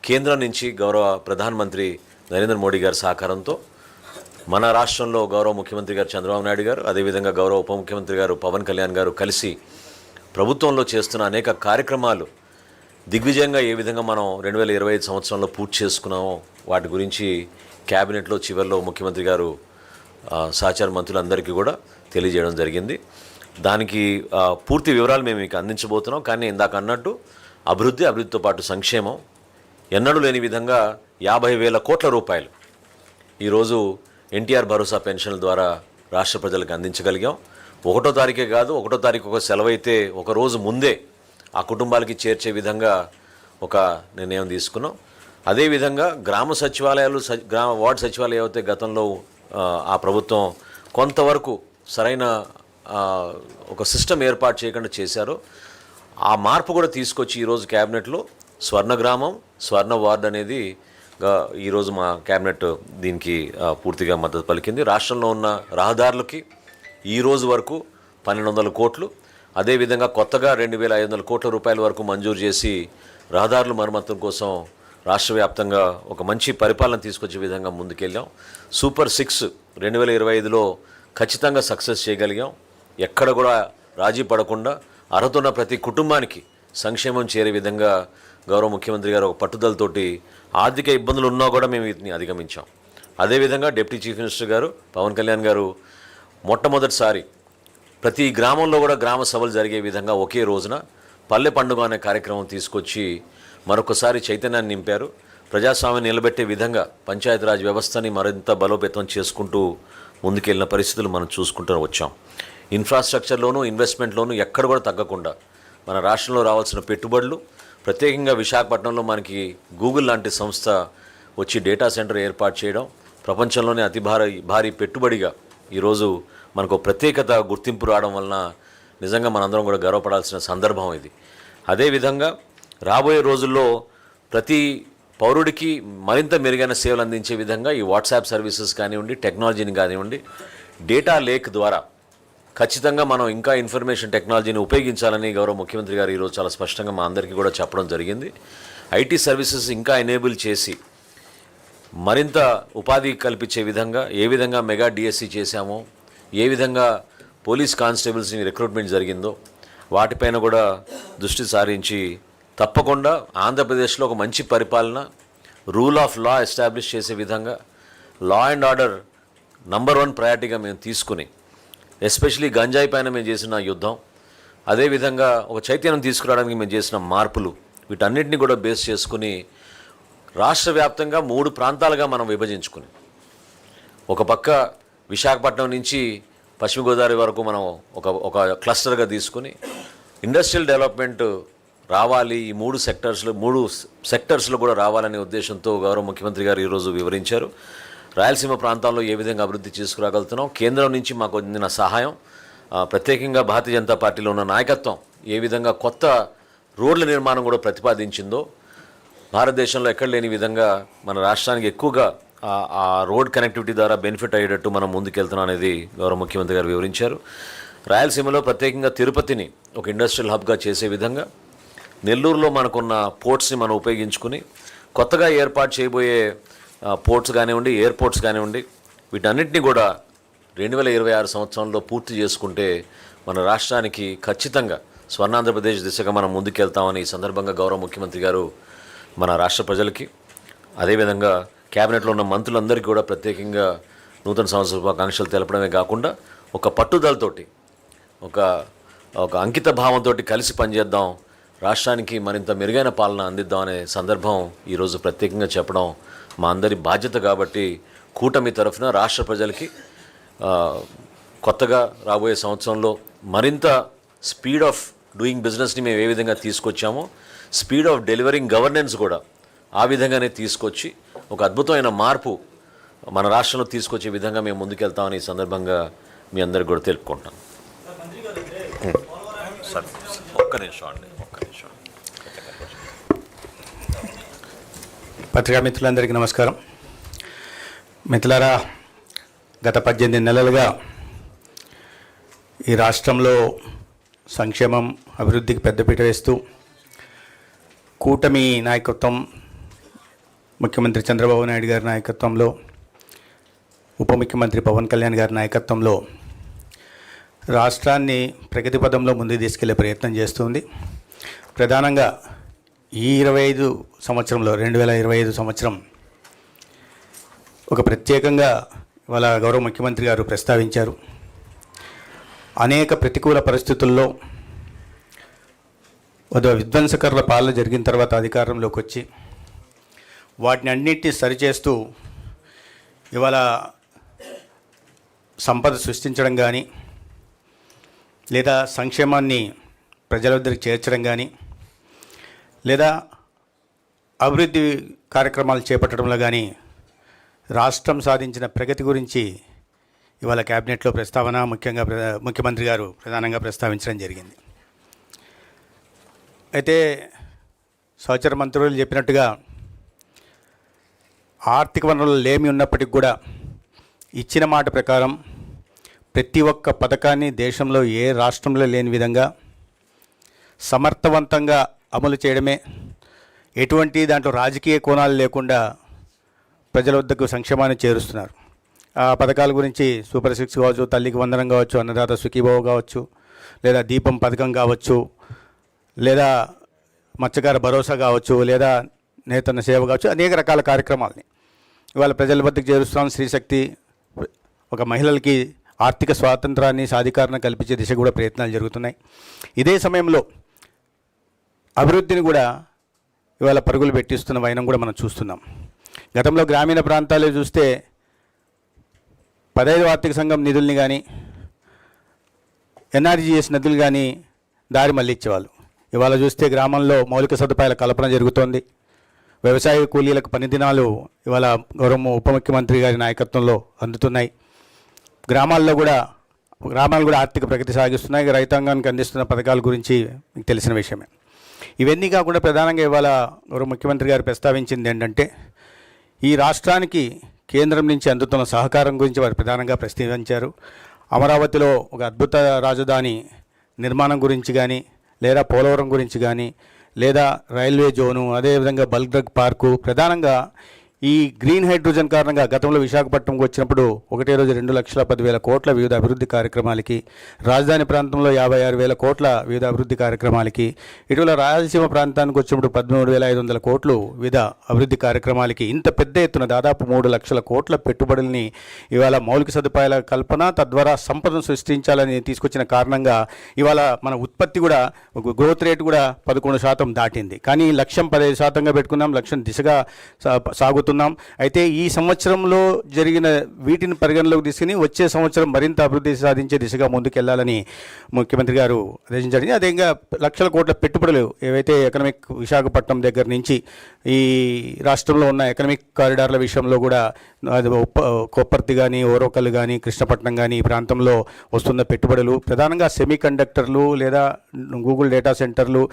కేంద్రం నుంచి గౌరవ ప్రధానమంత్రి నరేంద్ర మోడీ గారి సహకారంతో మన రాష్ట్రంలో గౌరవ ముఖ్యమంత్రి గారు చంద్రబాబు నాయుడు గారు, అదేవిధంగా గౌరవ ఉప ముఖ్యమంత్రి గారు పవన్ కళ్యాణ్ గారు కలిసి ప్రభుత్వంలో చేస్తున్న అనేక కార్యక్రమాలు దిగ్విజయంగా ఏ విధంగా మనం 2025 సంవత్సరంలో పూర్తి చేసుకున్నామో వాటి గురించి క్యాబినెట్లో చివరిలో ముఖ్యమంత్రి గారు సహచార మంత్రులందరికీ కూడా తెలియజేయడం జరిగింది. దానికి పూర్తి వివరాలు మేము మీకు అందించబోతున్నాం. కానీ ఇందాక అన్నట్టు అభివృద్ధితో పాటు సంక్షేమం ఎన్నడూ లేని విధంగా 50,000 కోట్ల రూపాయలు ఈరోజు ఎన్టీఆర్ భరోసా పెన్షన్ల ద్వారా రాష్ట్ర ప్రజలకు అందించగలిగాం. 1వ తారీఖే కాదు, 1వ తారీఖు ఒక సెలవు అయితే ఒక రోజు ముందే ఆ కుటుంబాలకి చేర్చే విధంగా ఒక నిర్ణయం తీసుకున్నాం. అదేవిధంగా గ్రామ సచివాలయాలు, వార్డు సచివాలయాలు అయితే గతంలో ఆ ప్రభుత్వం కొంతవరకు సరైన ఒక సిస్టమ్ ఏర్పాటు చేయకుండా చేశారో ఆ మార్పు కూడా తీసుకొచ్చి ఈరోజు క్యాబినెట్లో స్వర్ణ గ్రామం, స్వర్ణ వార్డు అనేది ఈరోజు మా క్యాబినెట్ దీనికి పూర్తిగా మద్దతు పలికింది. రాష్ట్రంలో ఉన్న రహదారులకి ఈరోజు వరకు 1,200 కోట్లు, అదేవిధంగా కొత్తగా 2,500 కోట్ల రూపాయల వరకు మంజూరు చేసి రహదారుల మరమ్మతుల కోసం రాష్ట్ర వ్యాప్తంగా ఒక మంచి పరిపాలన తీసుకొచ్చే విధంగా ముందుకెళ్ళాం. సూపర్ 6 2025లో ఖచ్చితంగా సక్సెస్ చేయగలిగాం. ఎక్కడ కూడా రాజీ పడకుండా అర్హత ఉన్న ప్రతి కుటుంబానికి సంక్షేమం చేరే విధంగా గౌరవ ముఖ్యమంత్రి గారు ఒక పట్టుదలతోటి ఆర్థిక ఇబ్బందులు ఉన్నా కూడా మేము వీటిని అధిగమించాం. అదేవిధంగా డిప్యూటీ చీఫ్ మినిస్టర్ గారు పవన్ కళ్యాణ్ గారు మొట్టమొదటిసారి ప్రతి గ్రామంలో కూడా గ్రామ సభలు జరిగే విధంగా ఒకే రోజున పల్లె పండుగ అనే కార్యక్రమం తీసుకొచ్చి మరొకసారి చైతన్యాన్ని నింపారు. ప్రజాస్వామ్యం నిలబెట్టే విధంగా పంచాయతీరాజ్ వ్యవస్థని మరింత బలోపేతం చేసుకుంటూ ముందుకెళ్ళిన పరిస్థితులు మనం చూసుకుంటూ వచ్చాం. ఇన్ఫ్రాస్ట్రక్చర్లోనూ, ఇన్వెస్ట్మెంట్లోనూ ఎక్కడ కూడా తగ్గకుండా మన రాష్ట్రంలో రావాల్సిన పెట్టుబడులు, ప్రత్యేకంగా విశాఖపట్నంలో మనకి గూగుల్ లాంటి సంస్థ వచ్చి డేటా సెంటర్ ఏర్పాటు చేయడం, ప్రపంచంలోనే అతి భారీ పెట్టుబడిగా ఈరోజు మనకు ప్రత్యేకత గుర్తింపు రావడం వలన నిజంగా మనందరం కూడా గర్వపడాల్సిన సందర్భం ఇది. అదేవిధంగా రాబోయే రోజుల్లో ప్రతి పౌరుడికి మరింత మెరుగైన సేవలు అందించే విధంగా ఈ వాట్సాప్ సర్వీసెస్ కానివ్వండి, టెక్నాలజీని కానివ్వండి, డేటా లేక్ ద్వారా ఖచ్చితంగా మనం ఇంకా ఇన్ఫర్మేషన్ టెక్నాలజీని ఉపయోగించాలని గౌరవ ముఖ్యమంత్రి గారు ఈరోజు చాలా స్పష్టంగా మా అందరికీ కూడా చెప్పడం జరిగింది. ఐటీ సర్వీసెస్ ఇంకా ఎనేబుల్ చేసి మరింత ఉపాధి కల్పించే విధంగా ఏ విధంగా మెగా డిఎస్సి చేశామో, ఏ విధంగా పోలీస్ కానిస్టేబుల్స్ని రిక్రూట్మెంట్ జరిగిందో వాటిపైన కూడా దృష్టి సారించి తప్పకుండా ఆంధ్రప్రదేశ్లో ఒక మంచి పరిపాలన, రూల్ ఆఫ్ లా ఎస్టాబ్లిష్ చేసే విధంగా లా అండ్ ఆర్డర్ నంబర్ 1 ప్రయారిటీగా మేము తీసుకుని, ఎస్పెషలీ గంజాయి పైన మేము చేసిన యుద్ధం, అదేవిధంగా ఒక చైతన్యం తీసుకురావడానికి మేము చేసిన మార్పులు, వీటన్నిటిని కూడా బేస్ చేసుకుని రాష్ట్ర వ్యాప్తంగా 3 ప్రాంతాలుగా మనం విభజించుకుని, ఒక పక్క విశాఖపట్నం నుంచి పశ్చిమ గోదావరి వరకు మనం ఒక క్లస్టర్గా తీసుకుని ఇండస్ట్రియల్ డెవలప్మెంట్ రావాలి, ఈ 3 సెక్టర్స్లో కూడా రావాలనే ఉద్దేశంతో గౌరవ ముఖ్యమంత్రి గారు ఈరోజు వివరించారు. రాయలసీమ ప్రాంతాల్లో ఏ విధంగా అభివృద్ధి తీసుకురాగలుగుతున్నాం, కేంద్రం నుంచి మాకు అందిన సహాయం, ప్రత్యేకంగా భారతీయ జనతా పార్టీలో ఉన్న నాయకత్వం ఏ విధంగా కొత్త రోడ్ల నిర్మాణం కూడా ప్రతిపాదించిందో, భారతదేశంలో ఎక్కడ లేని విధంగా మన రాష్ట్రానికి ఎక్కువగా ఆ రోడ్ కనెక్టివిటీ ద్వారా బెనిఫిట్ అయ్యేటట్టు మనం ముందుకెళ్తున్నాం అనేది గౌరవ ముఖ్యమంత్రి గారు వివరించారు. రాయలసీమలో ప్రత్యేకంగా తిరుపతిని ఒక ఇండస్ట్రియల్ హబ్గా చేసే విధంగా, నెల్లూరులో మనకున్న పోర్ట్స్ని మనం ఉపయోగించుకుని కొత్తగా ఏర్పాటు చేయబోయే పోర్ట్స్ కానివ్వండి, ఎయిర్పోర్ట్స్ కానివ్వండి, వీటన్నిటిని కూడా 2026 సంవత్సరంలో పూర్తి చేసుకుంటే మన రాష్ట్రానికి ఖచ్చితంగా స్వర్ణాంధ్రప్రదేశ్ దిశగా మనం ముందుకెళ్తామని ఈ సందర్భంగా గౌరవ ముఖ్యమంత్రి గారు మన రాష్ట్ర ప్రజలకి, అదేవిధంగా క్యాబినెట్లో ఉన్న మంత్రులందరికీ కూడా ప్రత్యేకంగా నూతన సంవత్సర శుభాకాంక్షలు తెలపడమే కాకుండా ఒక పట్టుదలతోటి, ఒక అంకిత భావంతో కలిసి పనిచేద్దాం, రాష్ట్రానికి మరింత మెరుగైన పాలన అందిద్దాం అనే సందర్భం ఈరోజు ప్రత్యేకంగా చెప్పడం మా అందరి బాధ్యత. కాబట్టి కూటమి తరఫున రాష్ట్ర ప్రజలకి కొత్తగా రాబోయే సంవత్సరంలో మరింత స్పీడ్ ఆఫ్ డూయింగ్ బిజినెస్ని మేము ఏ విధంగా తీసుకొచ్చామో, స్పీడ్ ఆఫ్ డెలివరింగ్ గవర్నెన్స్ కూడా ఆ విధంగానే తీసుకొచ్చి ఒక అద్భుతమైన మార్పు మన రాష్ట్రంలో తీసుకొచ్చే విధంగా మేము ముందుకెళ్తామని ఈ సందర్భంగా మీ అందరికి కూడా తెలుపుకుంటాం. సార్ ఒక్క నిమిషం. పత్రికా మిత్రులందరికీ నమస్కారం. మిత్రులారా, గత 18 నెలలుగా ఈ రాష్ట్రంలో సంక్షేమం, అభివృద్ధికి పెద్దపీట వేస్తూ కూటమి నాయకత్వం, ముఖ్యమంత్రి చంద్రబాబు నాయుడు గారి నాయకత్వంలో, ఉప ముఖ్యమంత్రి పవన్ కళ్యాణ్ గారి నాయకత్వంలో రాష్ట్రాన్ని ప్రగతి పదంలో ముందుకు తీసుకెళ్లే ప్రయత్నం చేస్తుంది. ప్రధానంగా ఈ 2025 సంవత్సరం ఒక ప్రత్యేకంగా ఇవాళ గౌరవ ముఖ్యమంత్రి గారు ప్రస్తావించారు. అనేక ప్రతికూల పరిస్థితుల్లో విధ్వంసకరుల పాలన జరిగిన తర్వాత అధికారంలోకి వచ్చి వాటిని అన్నింటినీ సరిచేస్తూ ఇవాళ సంపద సృష్టించడం కానీ, లేదా సంక్షేమాన్ని ప్రజల వద్దకు చేర్చడం కానీ, లేదా అభివృద్ధి కార్యక్రమాలు చేపట్టడంలో కానీ రాష్ట్రం సాధించిన ప్రగతి గురించి ఇవాళ క్యాబినెట్లో ప్రస్తావన ముఖ్యంగా ముఖ్యమంత్రి గారు ప్రధానంగా ప్రస్తావించడం జరిగింది. అయితే సహచర మంత్రులు చెప్పినట్టుగా ఆర్థిక వనరులు లేమి ఉన్నప్పటికీ కూడా ఇచ్చిన మాట ప్రకారం ప్రతి ఒక్క పథకాన్ని దేశంలో ఏ రాష్ట్రంలో లేని విధంగా సమర్థవంతంగా అమలు చేయడమే, ఎటువంటి దాంట్లో రాజకీయ కోణాలు లేకుండా ప్రజల వద్దకు సంక్షేమాన్ని చేరుస్తున్నారు. ఆ పథకాల గురించి సూపర్ 6 కావచ్చు, తల్లికి వందనం కావచ్చు, అన్నదాత సుఖీభావ కావచ్చు, లేదా దీపం పథకం కావచ్చు, లేదా మత్స్యకార భరోసా కావచ్చు, లేదా నేతన్న సేవ కావచ్చు, అనేక రకాల కార్యక్రమాలని ఇవాళ ప్రజల వద్దకు చేరుస్తున్నాం. స్త్రీశక్తి, ఒక మహిళలకి ఆర్థిక స్వాతంత్రాన్ని, సాధికారణ కల్పించే దిశ కూడా ప్రయత్నాలు జరుగుతున్నాయి. ఇదే సమయంలో అభివృద్ధిని కూడా ఇవాళ పరుగులు పెట్టిస్తున్న వైనం కూడా మనం చూస్తున్నాం. గతంలో గ్రామీణ ప్రాంతాల్లో చూస్తే 15వ ఆర్థిక సంఘం నిధుల్ని కానీ, ఎన్ఆర్జీఎస్ నిధులు కానీ దారి మళ్ళించేవాళ్ళు. ఇవాళ చూస్తే గ్రామంలో మౌలిక సదుపాయాల కల్పన జరుగుతోంది. వ్యవసాయ కూలీలకు పని దినాలు ఇవాళ గౌరవ ఉప ముఖ్యమంత్రి గారి నాయకత్వంలో అందుతున్నాయి. గ్రామాలు కూడా ఆర్థిక ప్రగతి సాగిస్తున్నాయి. రైతాంగానికి అందిస్తున్న పథకాల గురించి మీకు తెలిసిన విషయమే. ఇవన్నీ కాకుండా ప్రధానంగా ఇవాళ గౌరవ ముఖ్యమంత్రి గారు ప్రస్తావించింది ఏంటంటే, ఈ రాష్ట్రానికి కేంద్రం నుంచి అందుతున్న సహకారం గురించి వారు ప్రధానంగా ప్రస్తావించారు. అమరావతిలో ఒక అద్భుత రాజధాని నిర్మాణం గురించి కానీ, లేదా పోలవరం గురించి కానీ, లేదా రైల్వే జోను, అదేవిధంగా బల్క్ డ్రగ్ పార్కు, ప్రధానంగా ఈ గ్రీన్ హైడ్రోజన్ కారణంగా గతంలో విశాఖపట్నంకి వచ్చినప్పుడు ఒకటే రోజు 2,10,000 కోట్ల వివిధ అభివృద్ధి కార్యక్రమాలకి, రాజధాని ప్రాంతంలో 56,000 కోట్ల వివిధ అభివృద్ధి కార్యక్రమాలకి, ఇటీవల రాయలసీమ ప్రాంతానికి వచ్చినప్పుడు 13,500 కోట్లు వివిధ అభివృద్ధి కార్యక్రమాలకి, ఇంత పెద్ద ఎత్తున దాదాపు 3 లక్షల కోట్ల పెట్టుబడుల్ని ఇవాళ మౌలిక సదుపాయాల కల్పన, తద్వారా సంపదను సృష్టించాలని తీసుకొచ్చిన కారణంగా ఇవాళ మన ఉత్పత్తి కూడా, గ్రోత్ రేట్ కూడా 11% దాటింది. కానీ లక్ష్యం 15%గా పెట్టుకున్నాం, లక్ష్యం దిశగా సాగుతున్నాం. అయితే ఈ సంవత్సరంలో జరిగిన వీటిని పరిగణలోకి తీసుకుని వచ్చే సంవత్సరం మరింత అభివృద్ధి సాధించే దిశగా ముందుకెళ్లాలని ముఖ్యమంత్రి గారు ఆదేశించారు. అదేవిధంగా లక్షల కోట్ల పెట్టుబడులు ఏవైతే ఎకనామిక్ విశాఖపట్నం దగ్గర నుంచి ఈ రాష్ట్రంలో ఉన్న ఎకనామిక్ కారిడార్ల విషయంలో కూడా కొప్పర్తి కానీ, ఓరోకల్ కానీ, కృష్ణపట్నం కానీ ఈ ప్రాంతంలో వస్తున్న పెట్టుబడులు, ప్రధానంగా సెమీ కండక్టర్లు లేదా గూగుల్ డేటా సెంటర్లు,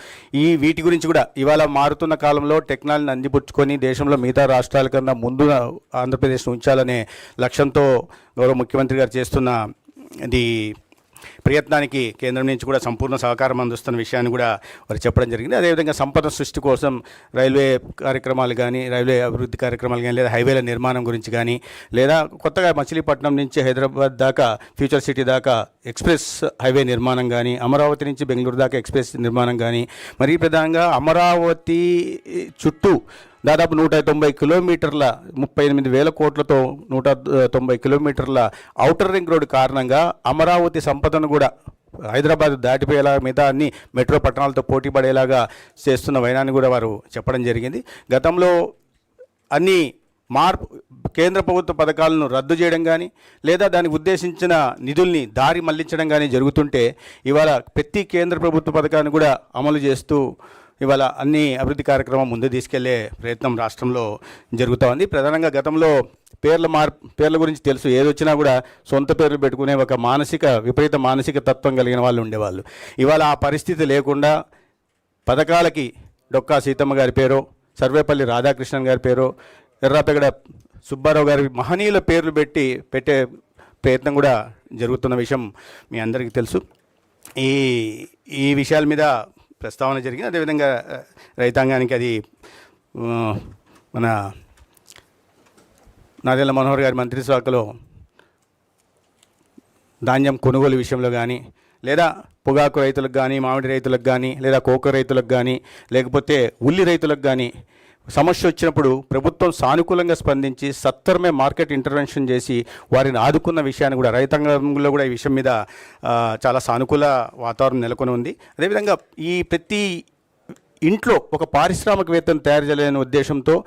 వీటి గురించి కూడా ఇవాళ మారుతున్న కాలంలో టెక్నాలజీని అందిపుచ్చుకొని దేశంలో మిగతా రాష్ట్రాల కన్నా ముందు ఆంధ్రప్రదేశ్ను ఉంచాలనే లక్ష్యంతో గౌరవ ముఖ్యమంత్రి గారు చేస్తున్న ఇది ప్రయత్నానికి కేంద్రం నుంచి కూడా సంపూర్ణ సహకారం అందిస్తున్న విషయాన్ని కూడా వారు చెప్పడం జరిగింది. అదేవిధంగా సంపద సృష్టి కోసం రైల్వే కార్యక్రమాలు కానీ, రైల్వే అభివృద్ధి కార్యక్రమాలు కానీ, లేదా హైవేల నిర్మాణం గురించి కానీ, లేదా కొత్తగా మచిలీపట్నం నుంచి హైదరాబాద్ దాకా ఫ్యూచర్ సిటీ దాకా ఎక్స్ప్రెస్ హైవే నిర్మాణం కానీ, అమరావతి నుంచి బెంగళూరు దాకా ఎక్స్ప్రెస్ నిర్మాణం కానీ, మరీ ప్రధానంగా అమరావతి చుట్టూ దాదాపు 190 కిలోమీటర్ల 38,000 కోట్లతో 190 కిలోమీటర్ల ఔటర్ రింగ్ రోడ్డు కారణంగా అమరావతి సంపదను కూడా హైదరాబాద్ దాటిపోయేలా మిగతా అన్ని మెట్రో పట్టణాలతో పోటీ పడేలాగా చేస్తున్న వైనాన్ని కూడా వారు చెప్పడం జరిగింది. గతంలో అన్ని కేంద్ర ప్రభుత్వ పథకాలను రద్దు చేయడం కానీ, లేదా దానికి ఉద్దేశించిన నిధుల్ని దారి మళ్లించడం కానీ జరుగుతుంటే, ఇవాళ ప్రతి కేంద్ర ప్రభుత్వ పథకాన్ని కూడా అమలు చేస్తూ ఇవాళ అన్ని అభివృద్ధి కార్యక్రమం ముందు తీసుకెళ్లే ప్రయత్నం రాష్ట్రంలో జరుగుతూ ఉంది. ప్రధానంగా గతంలో పేర్ల గురించి తెలుసు, ఏదొచ్చినా కూడా సొంత పేర్లు పెట్టుకునే ఒక విపరీత మానసిక తత్వం కలిగిన వాళ్ళు ఉండేవాళ్ళు. ఇవాళ ఆ పరిస్థితి లేకుండా పథకాలకి డొక్కా సీతమ్మ గారి పేరు, సర్వేపల్లి రాధాకృష్ణన్ గారి పేరు, ఎర్రాపెగడ సుబ్బారావు గారి మహనీయుల పేర్లు పెట్టే ప్రయత్నం కూడా జరుగుతున్న విషయం మీ అందరికీ తెలుసు. ఈ విషయాల మీద ప్రస్తావన జరిగింది. అదేవిధంగా రైతాంగానికి అది మన నాదెళ్ల మనోహర్ గారి మంత్రిశాఖలో ధాన్యం కొనుగోలు విషయంలో కానీ, లేదా పొగాకు రైతులకు కానీ, మామిడి రైతులకు కానీ, లేదా కోకో రైతులకు కానీ, లేకపోతే ఉల్లి రైతులకు కానీ సమస్య వచ్చినప్పుడు ప్రభుత్వం సానుకూలంగా స్పందించి సత్వరమే మార్కెట్ ఇంటర్వెన్షన్ చేసి వారిని ఆదుకున్న విషయాన్ని కూడా రైతాంగంలో కూడా ఈ విషయం మీద చాలా సానుకూల వాతావరణం నెలకొని ఉంది. అదేవిధంగా ఈ ప్రతి ఇంట్లో ఒక పారిశ్రామికవేత్తను తయారు చేయాలనే ఉద్దేశంతో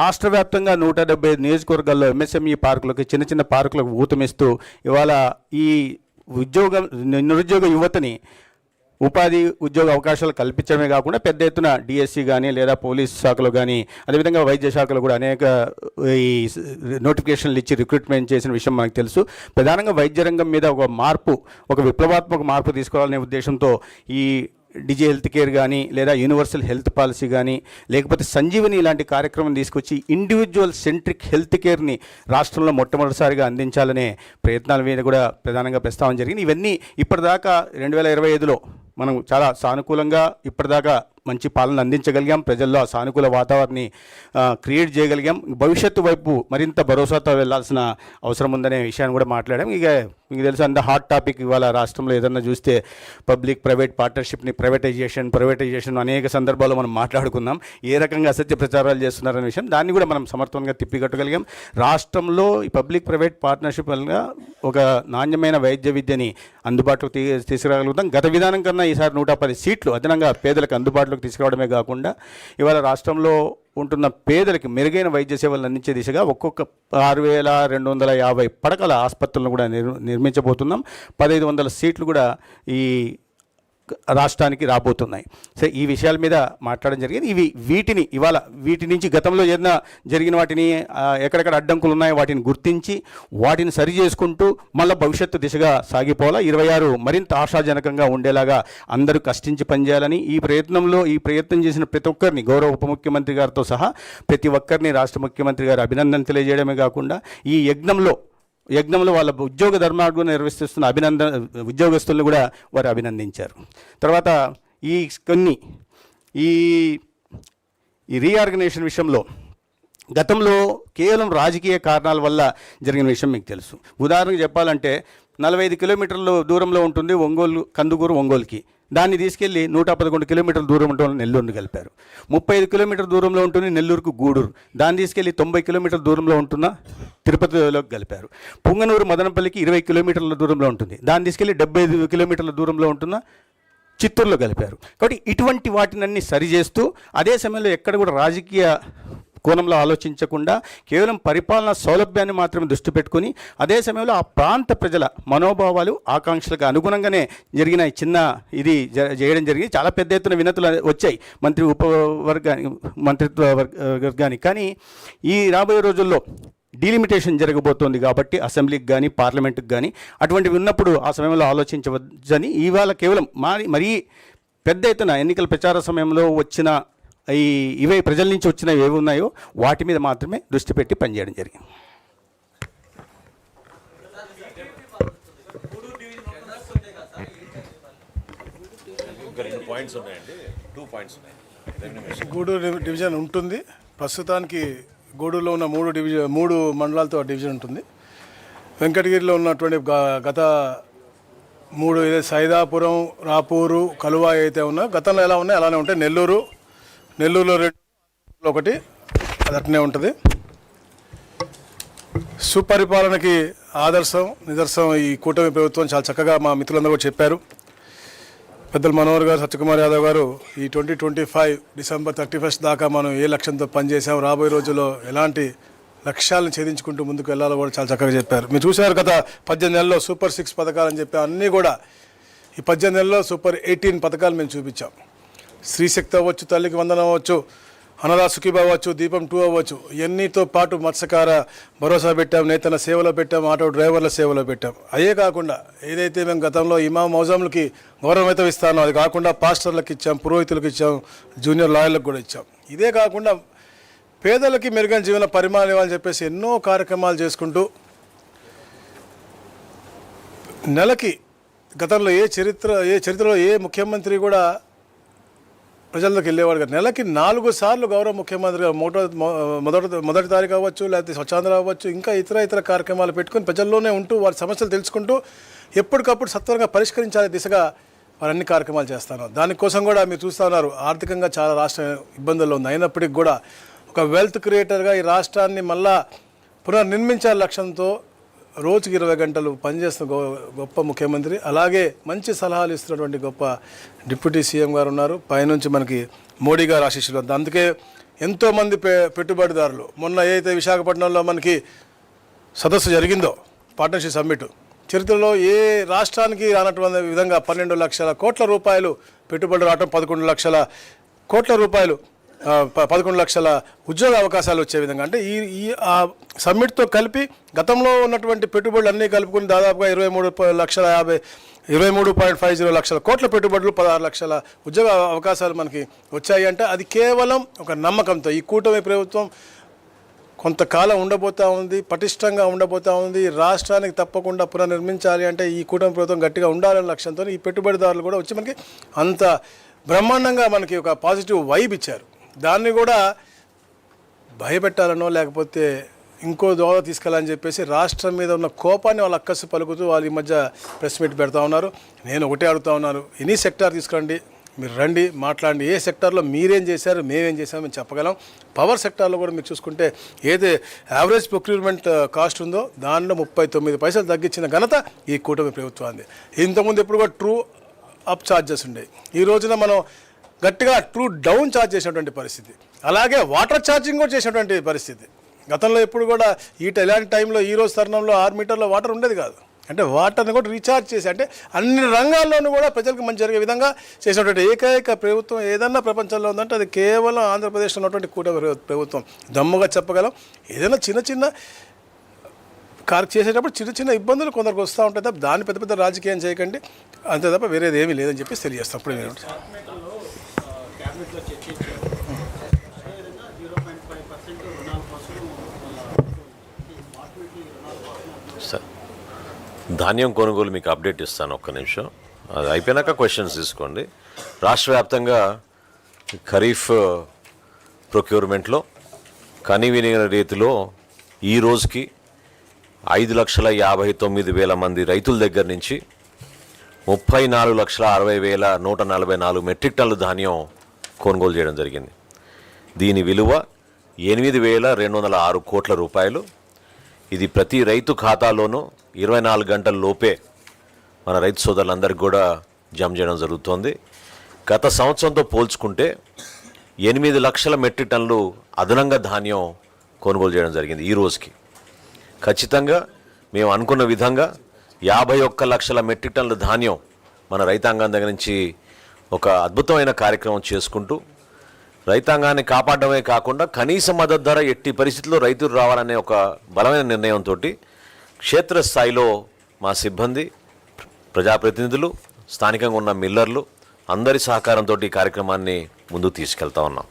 రాష్ట్ర వ్యాప్తంగా 175 నియోజకవర్గాల్లో ఎంఎస్ఎంఈ పార్కులకు, చిన్న చిన్న పార్కులకు ఊతమిస్తూ ఇవాళ ఈ నిరుద్యోగ యువతని ఉపాధి ఉద్యోగ అవకాశాలు కల్పించడమే కాకుండా పెద్ద ఎత్తున డిఎస్సి కానీ, లేదా పోలీస్ శాఖలో కానీ, అదేవిధంగా వైద్య శాఖలో కూడా అనేక ఈ నోటిఫికేషన్లు ఇచ్చి రిక్రూట్మెంట్ చేసిన విషయం మనకు తెలుసు. ప్రధానంగా వైద్య రంగం మీద ఒక విప్లవాత్మక మార్పు తీసుకోవాలనే ఉద్దేశంతో ఈ డిజి హెల్త్ కేర్ కానీ, లేదా యూనివర్సల్ హెల్త్ పాలసీ కానీ, లేకపోతే సంజీవని ఇలాంటి కార్యక్రమం తీసుకొచ్చి ఇండివిజువల్ సెంట్రిక్ హెల్త్ కేర్ని రాష్ట్రంలో మొట్టమొదటిసారిగా అందించాలనే ప్రయత్నాల మీద కూడా ప్రధానంగా ప్రస్తావన జరిగింది. ఇవన్నీ ఇప్పటిదాకా 2025లో మనం చాలా సానుకూలంగా ఇప్పటిదాకా మంచి పాలన అందించగలిగాం, ప్రజల్లో ఆ సానుకూల వాతావరణాన్ని క్రియేట్ చేయగలిగాం. భవిష్యత్తు వైపు మరింత భరోసాతో వెళ్లాల్సిన అవసరం ఉందనే విషయాన్ని కూడా మాట్లాడాం. ఇక మీకు తెలుసు, అంత హాట్ టాపిక్ ఇవాళ రాష్ట్రంలో ఏదన్నా చూస్తే పబ్లిక్ ప్రైవేట్ పార్ట్నర్షిప్ని ప్రైవేటైజేషన్ అనేక సందర్భాల్లో మనం మాట్లాడుకున్నాం. ఏ రకంగా అసత్య ప్రచారాలు చేస్తున్నారనే విషయం, దాన్ని కూడా మనం సమర్థవంతంగా తిప్పికట్టగలిగాం. రాష్ట్రంలో ఈ పబ్లిక్ ప్రైవేట్ పార్ట్నర్షిప్ వల్ల ఒక నాణ్యమైన వైద్య విద్యని అందుబాటులోకి తీసుకురాగలుగుతాం. గత విధానం కన్నా ఈసారి 110 సీట్లు అదనంగా పేదలకు అందుబాటులోకి తీసుకురావడమే కాకుండా ఇవాళ రాష్ట్రంలో ఉంటున్న పేదలకు మెరుగైన వైద్య సేవలను అందించే దిశగా ఒక్కొక్క 6,250 పడకల ఆసుపత్రులను కూడా నిర్మించబోతున్నాం. 1,500 సీట్లు కూడా ఈ రాష్ట్రానికి రాబోతున్నాయి. సో ఈ విషయాల మీద మాట్లాడడం జరిగింది. వీటి నుంచి గతంలో ఏదైనా జరిగిన వాటిని ఎక్కడెక్కడ అడ్డంకులు ఉన్నాయో వాటిని గుర్తించి వాటిని సరి చేసుకుంటూ మళ్ళీ భవిష్యత్తు దిశగా సాగిపోవాలా. 26 మరింత ఆశాజనకంగా ఉండేలాగా అందరూ కష్టించి పనిచేయాలని ఈ ప్రయత్నం చేసిన ప్రతి ఒక్కరిని, గౌరవ ఉప ముఖ్యమంత్రి గారితో సహా ప్రతి ఒక్కరిని రాష్ట్ర ముఖ్యమంత్రి గారు అభినందన తెలియజేయడమే కాకుండా ఈ యజ్ఞంలో వాళ్ళ ఉద్యోగ ధర్మాన్ని నిర్వహిస్తున్న ఉద్యోగస్తులను కూడా వారు అభినందించారు. తర్వాత ఈ రీఆర్గనైజేషన్ విషయంలో గతంలో కేవలం రాజకీయ కారణాల వల్ల జరిగిన విషయం మీకు తెలుసు. ఉదాహరణకు చెప్పాలంటే 45 కిలోమీటర్ల దూరంలో ఉంటుంది కందుకూరు ఒంగోలుకి. దాన్ని తీసుకెళ్లి 111 కిలోమీటర్ల దూరం ఉంటుంది నెల్లూరుని కలిపారు. 35 కిలోమీటర్ల దూరంలో ఉంటుంది నెల్లూరుకు గూడూరు. దాన్ని తీసుకెళ్లి 90 కిలోమీటర్ల దూరంలో ఉంటున్న తిరుపతిలోకి కలిపారు. పుంగనూరు మదనపల్లికి 20 కిలోమీటర్ల దూరంలో ఉంటుంది. దాన్ని తీసుకెళ్లి 75 కిలోమీటర్ల దూరంలో ఉంటున్న చిత్తూరులో కలిపారు. కాబట్టి ఇటువంటి వాటినన్నీ సరిచేస్తూ అదే సమయంలో ఎక్కడ కూడా రాజకీయ కోణంలో ఆలోచించకుండా కేవలం పరిపాలనా సౌలభ్యాన్ని మాత్రమే దృష్టి పెట్టుకుని అదే సమయంలో ఆ ప్రాంత ప్రజల మనోభావాలు, ఆకాంక్షలకు అనుగుణంగానే జరిగిన చిన్న ఇది చేయడం జరిగింది. చాలా పెద్ద ఎత్తున వినతులు వచ్చాయి మంత్రిత్వ వర్గానికి. కానీ ఈ రాబోయే రోజుల్లో డీలిమిటేషన్ జరగబోతోంది కాబట్టి అసెంబ్లీకి కానీ పార్లమెంటుకి కానీ అటువంటివి ఉన్నప్పుడు ఆ సమయంలో ఆలోచించవచ్చని ఇవాళ కేవలం మరీ పెద్ద ఎత్తున ఎన్నికల ప్రచార సమయంలో వచ్చిన ఇవే ప్రజల నుంచి వచ్చినవి ఏవి ఉన్నాయో వాటి మీద మాత్రమే దృష్టి పెట్టి పనిచేయడం జరిగింది. ఇంకా 2 పాయింట్స్ ఉన్నాయండి, 2 పాయింట్స్ ఉన్నాయి. గూడూరు డివిజన్ ఉంటుంది. ప్రస్తుతానికి గూడూరులో ఉన్న 3 మండలాలతో ఆ డివిజన్ ఉంటుంది. వెంకటగిరిలో ఉన్నటువంటి గత 3 సైదాపురం, రాపూరు, కలువ అయితే ఉన్నా గతంలో ఎలా ఉన్నాయి అలానే ఉంటాయి. నెల్లూరులో 2 ఒకటి అది అట్నే ఉంటుంది. సుపరిపాలనకి నిదర్శనం ఈ కూటమి ప్రభుత్వం చాలా చక్కగా మా మిత్రులందరూ కూడా చెప్పారు. పెద్దలు మనోహర్ గారు, సత్యకుమార్ యాదవ్ గారు ఈ 2025 డిసెంబర్ 31 దాకా మనం ఏ లక్ష్యంతో పనిచేసాం, రాబోయే రోజుల్లో ఎలాంటి లక్ష్యాలను ఛేదించుకుంటూ ముందుకు వెళ్ళాలో కూడా చాలా చక్కగా చెప్పారు. మీరు చూసారు గత 18 నెలల్లో సూపర్ 6 పథకాలని చెప్పి అన్నీ కూడా ఈ 18 నెలల్లో సూపర్ 18 పథకాలు మేము చూపించాం. స్త్రీశక్తి అవ్వచ్చు, తల్లికి వందనం అవ్వచ్చు, అన్నదా సుఖీభ అవ్వచ్చు, దీపం 2 అవ్వచ్చు, ఇవన్నీతో పాటు మత్స్యకార భరోసా పెట్టాం, నేతన్న సేవలో పెట్టాం, ఆటో డ్రైవర్ల సేవలో పెట్టాం. అదే కాకుండా ఏదైతే మేము గతంలో ఇమాం మౌజంలకి గౌరవవేతం ఇస్తానో అది కాకుండా పాస్టర్లకు ఇచ్చాం, పురోహితులకు ఇచ్చాం, జూనియర్ లాయర్లకు కూడా ఇచ్చాం. ఇదే కాకుండా పేదలకి మెరుగైన జీవన పరిమాణం ఇవ్వాలని చెప్పేసి ఎన్నో కార్యక్రమాలు చేసుకుంటూ నెలకి గతంలో ఏ చరిత్రలో ఏ ముఖ్యమంత్రి కూడా ప్రజల్లోకి వెళ్ళేవాడు కదా. నెలకి 4 సార్లు గౌరవ ముఖ్యమంత్రి మొదటి తారీఖు అవ్వచ్చు, లేకపోతే స్వచ్ఛాంధ్ర అవ్వచ్చు, ఇంకా ఇతర కార్యక్రమాలు పెట్టుకుని ప్రజల్లోనే ఉంటూ వారి సమస్యలు తెలుసుకుంటూ ఎప్పటికప్పుడు సత్వరంగా పరిష్కరించాలనే దిశగా వారు అన్ని కార్యక్రమాలు చేస్తున్నారు. దానికోసం కూడా మీరు చూస్తూ ఉన్నారు ఆర్థికంగా చాలా రాష్ట్రం ఇబ్బందుల్లో ఉంది. అయినప్పటికీ కూడా ఒక వెల్త్ క్రియేటర్గా ఈ రాష్ట్రాన్ని మళ్ళా పునర్నిర్మించాల లక్ష్యంతో రోజుకి 20 గంటలు పనిచేస్తున్న గొప్ప ముఖ్యమంత్రి, అలాగే మంచి సలహాలు ఇస్తున్నటువంటి గొప్ప డిప్యూటీ సీఎం గారు ఉన్నారు. పైనుంచి మనకి మోడీ గారు ఆశీస్సులు. అందుకే ఎంతోమంది పెట్టుబడిదారులు మొన్న ఏదైతే విశాఖపట్నంలో మనకి సదస్సు జరిగిందో పార్ట్నర్షిప్ సమ్మిట్, చరిత్రలో ఏ రాష్ట్రానికి రానటువంటి విధంగా 12 లక్షల కోట్ల రూపాయలు పెట్టుబడులు రావటం, 11 లక్షల కోట్ల రూపాయలు 11 లక్షల ఉద్యోగ అవకాశాలు వచ్చే విధంగా, అంటే ఈ సమ్మిట్తో కలిపి గతంలో ఉన్నటువంటి పెట్టుబడులు అన్నీ కలుపుకుని దాదాపుగా 23.50 లక్షల కోట్ల పెట్టుబడులు, 16 లక్షల ఉద్యోగ అవకాశాలు మనకి వచ్చాయి. అంటే అది కేవలం ఒక నమ్మకంతో ఈ కూటమి ప్రభుత్వం కొంతకాలం ఉండబోతూ ఉంది, పటిష్టంగా ఉండబోతూ ఉంది. రాష్ట్రానికి తప్పకుండా పునర్నిర్మించాలి అంటే ఈ కూటమి ప్రభుత్వం గట్టిగా ఉండాలనే లక్ష్యంతో ఈ పెట్టుబడిదారులు కూడా వచ్చి మనకి అంత బ్రహ్మాండంగా మనకి ఒక పాజిటివ్ వైబ్ ఇచ్చారు. దాన్ని కూడా భయపెట్టాలనో లేకపోతే ఇంకో దోవ తీసుకెళ్ళాలని చెప్పేసి రాష్ట్రం మీద ఉన్న కోపాన్ని వాళ్ళు అక్కసు పలుకుతూ వాళ్ళు ఈ మధ్య ప్రెస్ మీట్ పెడతా ఉన్నారు. నేను ఒకటే అడుగుతా ఉన్నాను, ఎనీ సెక్టార్ తీసుకురండి, మీరు రండి మాట్లాడండి, ఏ సెక్టార్లో మీరేం చేశారు మేమేం చేశామో మేము చెప్పగలం. పవర్ సెక్టార్లో కూడా మీరు చూసుకుంటే ఏదైతే యావరేజ్ ప్రొక్యూర్మెంట్ కాస్ట్ ఉందో దానిలో 39 పైసలు తగ్గించిన ఘనత ఈ కూటమి ప్రభుత్వాన్ని. ఇంతకుముందు ఎప్పుడు కూడా ట్రూ అప్ ఛార్జెస్ ఉండేవి, ఈ రోజున మనం గట్టిగా ట్రూ డౌన్ ఛార్జ్ చేసినటువంటి పరిస్థితి. అలాగే వాటర్ ఛార్జింగ్ కూడా చేసినటువంటి పరిస్థితి. గతంలో ఎప్పుడు కూడా ఇలాంటి టైంలో ఈ రోజు తరుణంలో 6 మీటర్ల వాటర్ ఉండేది కాదు. అంటే వాటర్ని కూడా రీఛార్జ్ చేసి, అంటే అన్ని రంగాల్లోనూ కూడా ప్రజలకు మంచి జరిగే విధంగా చేసినటువంటి ఏకైక ప్రభుత్వం ఏదన్నా ప్రపంచంలో ఉందంటే అది కేవలం ఆంధ్రప్రదేశ్లో ఉన్నటువంటి కూటమి ప్రభుత్వం. దమ్ముగా చెప్పగలం. ఏదైనా చిన్న చేసేటప్పుడు చిన్న ఇబ్బందులు కొందరికి వస్తూ ఉంటాయి తప్ప దాన్ని పెద్ద రాజకీయం చేయకండి, అంతే తప్ప వేరేది ఏమీ లేదని చెప్పి తెలియజేస్తాం. ఇప్పుడు నేను ధాన్యం కొనుగోలు మీకు అప్డేట్ ఇస్తాను, ఒక్క నిమిషం. అది అయిపోయినాక క్వశ్చన్స్ తీసుకోండి. రాష్ట్ర వ్యాప్తంగా ఖరీఫ్ ప్రొక్యూర్మెంట్లో కనివిని రీతిలో ఈ రోజుకి 5,59,000 మంది రైతుల దగ్గర నుంచి 34,60,144 మెట్రిక్ టన్నుల ధాన్యం కొనుగోలు చేయడం జరిగింది. దీని విలువ 8,206 కోట్ల రూపాయలు. ఇది ప్రతి రైతు ఖాతాలోనూ 24 గంటల లోపే మన రైతు సోదరులందరికీ కూడా జమ చేయడం జరుగుతోంది. గత సంవత్సరంతో పోల్చుకుంటే 8 లక్షల మెట్రిక్ టన్నులు అదనంగా ధాన్యం కొనుగోలు చేయడం జరిగింది. ఈ రోజుకి ఖచ్చితంగా మేము అనుకున్న విధంగా 51 లక్షల మెట్రిక్ టన్నుల ధాన్యం మన రైతాంగం దగ్గర నుంచి ఒక అద్భుతమైన కార్యక్రమం చేసుకుంటూ రైతాంగాన్ని కాపాడమే కాకుండా కనీస మద్దతు ధర ఎట్టి పరిస్థితుల్లో రైతులు రావాలనే ఒక బలమైన నిర్ణయంతో క్షేత్రస్థాయిలో మా సిబ్బంది, ప్రజాప్రతినిధులు, స్థానికంగా ఉన్న మిల్లర్లు అందరి సహకారంతో ఈ కార్యక్రమాన్ని ముందుకు తీసుకెళ్తా ఉన్నాం.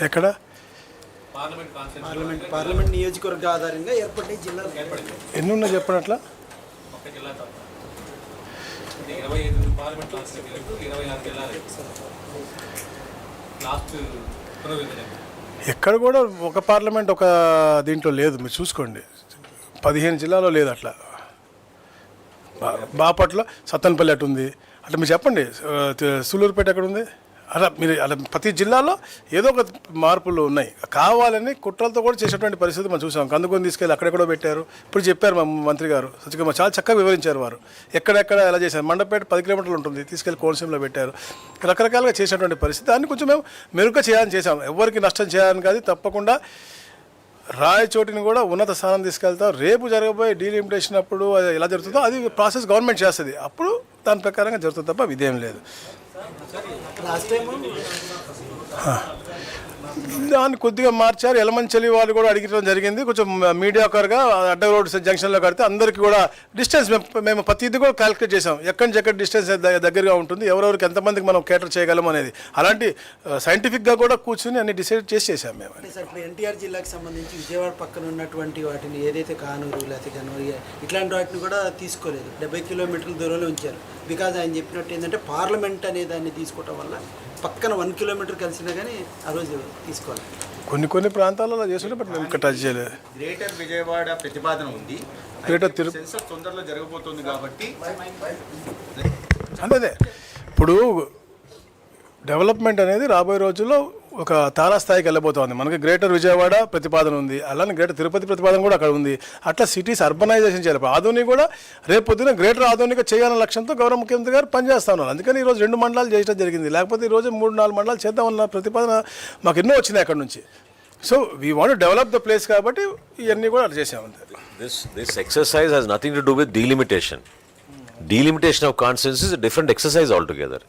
ఎక్కడ పార్లమెంట్ నియోజకవర్గ ఆధారంగా ఏర్పడే జిల్లాలు ఎన్ని ఉన్నా చెప్పండి అట్లా. ఎక్కడ కూడా ఒక పార్లమెంట్ ఒక దీంట్లో లేదు, మీరు చూసుకోండి. 15 జిల్లాలో లేదు అట్లా. బాపట్ల సత్తెనపల్లి అటు ఉంది, అట్లా మీరు చెప్పండి. సూలూరుపేట ఎక్కడ ఉంది? అలా ప్రతి జిల్లాలో ఏదో ఒక మార్పులు ఉన్నాయి. కావాలని కుట్రలతో కూడా చేసేటువంటి పరిస్థితి మనం చూసాం. కందుకొని తీసుకెళ్ళి అక్కడెక్కడో పెట్టారు. ఇప్పుడు చెప్పారు మా మంత్రి గారు సత్యకుమార్, చాలా చక్కగా వివరించారు వారు. ఎక్కడెక్కడ ఎలా చేశారు. మండపేట 10 కిలోమీటర్లు ఉంటుంది, తీసుకెళ్ళి కోనసీమలో పెట్టారు. రకరకాలుగా చేసేటువంటి పరిస్థితి. దాన్ని కొంచెం మేము మెరుగ్గా చేయాలని చేసాం. ఎవరికి నష్టం చేయాలని కాదు, తప్పకుండా రాయచోటిని కూడా ఉన్నత స్థానం తీసుకెళ్తాం. రేపు జరగబోయే డీలిమిటేషన్ అప్పుడు అది ఎలా జరుగుతుందో అది ప్రాసెస్ గవర్నమెంట్ చేస్తుంది. అప్పుడు దాని ప్రకారంగా జరుగుతుంది తప్ప ఇదేం లేదు. లాస్ట్ టైం దాన్ని కొద్దిగా మార్చారు. ఎలమంచలి వాళ్ళు కూడా అడిగడం జరిగింది. కొంచెం మీడియాకర్గా అడ్డ రోడ్ జంక్షన్లో కడితే అందరికీ కూడా డిస్టెన్స్ మేము ప్రతిదీ కూడా క్యాలిక్యులేట్ చేసాం. ఎక్కడి నుంచి ఎక్కడ డిస్టెన్స్ దగ్గరగా ఉంటుంది, ఎవరెవరికి ఎంతమందికి మనం కేటర్ చేయగలం అనేది. అలాంటి సైంటిఫిక్గా కూడా కూర్చుని అన్ని డిసైడ్ చేసాం మేము. సార్ ఇప్పుడు ఎన్టీఆర్ జిల్లాకి సంబంధించి విజయవాడ పక్కన ఉన్నటువంటి వాటిని ఏదైతే కానూరు లేకపోతే కనూరు ఇట్లాంటి వాటిని కూడా తీసుకోలేదు. 70 కిలోమీటర్ల దూరంలో ఉంచారు. బికాజ్ ఆయన చెప్పినట్టు ఏంటంటే పార్లమెంట్ అనే దాన్ని తీసుకోవటం వల్ల పక్కన 1 కిలోమీటర్ కలిసినా కానీ ఆ రోజు తీసుకోవాలి. కొన్ని ప్రాంతాలలో చేస్తుంటే బట్ మేము ఇక్కడ టచ్ చేయలేదు. గ్రేటర్ విజయవాడ ప్రతిపాదన ఉంది. గ్రేటర్ తిరుపతి సెన్సస్ తొందరలో జరగబోతుంది కాబట్టి అదే ఇప్పుడు డెవలప్మెంట్ అనేది రాబోయే రోజుల్లో ఒక తారాస్థాయికి వెళ్ళబోతోంది. మనకి గ్రేటర్ విజయవాడ ప్రతిపాదన ఉంది, అలానే గ్రేటర్ తిరుపతి ప్రతిపాదన కూడా అక్కడ ఉంది. అట్లా సిటీస్ అర్బనైజేషన్ చేయాలి. ఆధునిక కూడా రేపు పొద్దున గ్రేటర్ ఆధునిక చేయాలనే లక్ష్యంతో గౌరవ ముఖ్యమంత్రి గారు పనిచేస్తా ఉన్నారు. అందుకని ఈరోజు 2 మండలాలు చేయడం జరిగింది. లేకపోతే ఈరోజు 3-4 మండలాలు చేద్దామన్న ప్రతిపాదన మాకు ఎన్నో వచ్చినాయి అక్కడ నుంచి. So we want develop the place కాబట్టి ఇవన్నీ కూడా అట్లా చేసామంతే. This exercise has nothing to do with delimitation. Delimitation of constituencies is a different exercise altogether.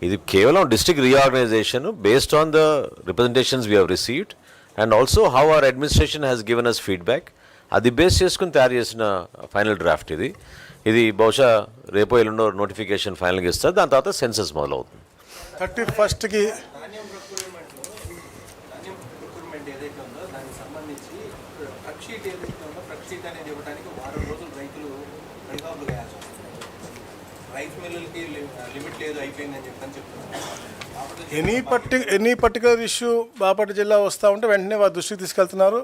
ఇది కేవలం district reorganisation based on the representations we have received and also how our administration has given us feedback. అది base చేసుకుని తయారు చేసిన final draft ఇది బహుశా రేపో ఎల్లుండో నోటిఫికేషన్ ఫైనల్గా ఇస్తారు. దాని తర్వాత సెన్సస్ మొదలవుతుంది. 31st రిక్రూట్మెంట్ ఏదైతే ఉందో దానికి సంబంధించి ప్రక్షీట్ ఏదైతే ఉందో ప్రక్షీట్ అనేది ఇవ్వడానికి 1 రోజులు రైతులు రైతాబులు వేయాల్సి వస్తుంది. రైస్ మిల్లులకి లిమిట్ లేదు, అయిపోయిందని చెప్తున్నారు. ఎనీ పర్టికులర్ ఇష్యూ బాపట్ల జిల్లా వస్తూ ఉంటే వెంటనే వారి దృష్టికి తీసుకెళ్తున్నారు.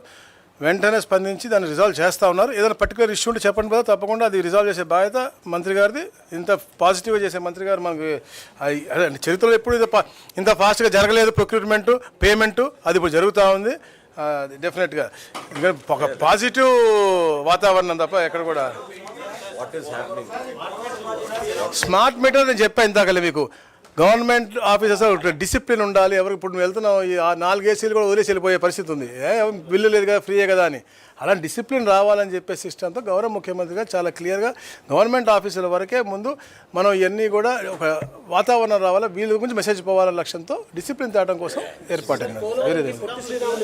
వెంటనే స్పందించి దాన్ని రిజాల్వ్ చేస్తూ ఉన్నారు. ఏదైనా పర్టికులర్ ఇష్యూ ఉంటే చెప్పండి కదా, తప్పకుండా అది రిజాల్వ్ చేసే బాధ్యత మంత్రి గారిది. ఇంత పాజిటివ్గా చేసే మంత్రి గారు మనకి అదే చరిత్రలో ఎప్పుడు ఇంత ఫాస్ట్గా జరగలేదు. ప్రొక్యూర్మెంట్ పేమెంటు అది ఇప్పుడు జరుగుతూ ఉంది. డెఫినెట్గా ఒక పాజిటివ్ వాతావరణం తప్ప ఎక్కడ కూడా. స్మార్ట్ మీటర్ నేను చెప్పాను ఇందాకలే మీకు. గవర్నమెంట్ ఆఫీసర్స్ డిసిప్లిన్ ఉండాలి. ఎవరికి ఇప్పుడు నువ్వు వెళ్తున్నావు 4 ఏసీలు కూడా వదిలేసి వెళ్ళిపోయే పరిస్థితి ఉంది. బిల్లు లేదు కదా, ఫ్రీయే కదా అని. అలాంటి డిసిప్లిన్ రావాలని చెప్పే సిస్టంతో గౌరవ ముఖ్యమంత్రి గారు చాలా క్లియర్గా గవర్నమెంట్ ఆఫీసుల వరకే ముందు మనం ఇవన్నీ కూడా ఒక వాతావరణం రావాలా, వీళ్ళ గురించి మెసేజ్ పోవాలనే లక్ష్యంతో డిసిప్లిన్ తేవడం కోసం ఏర్పాటైంది.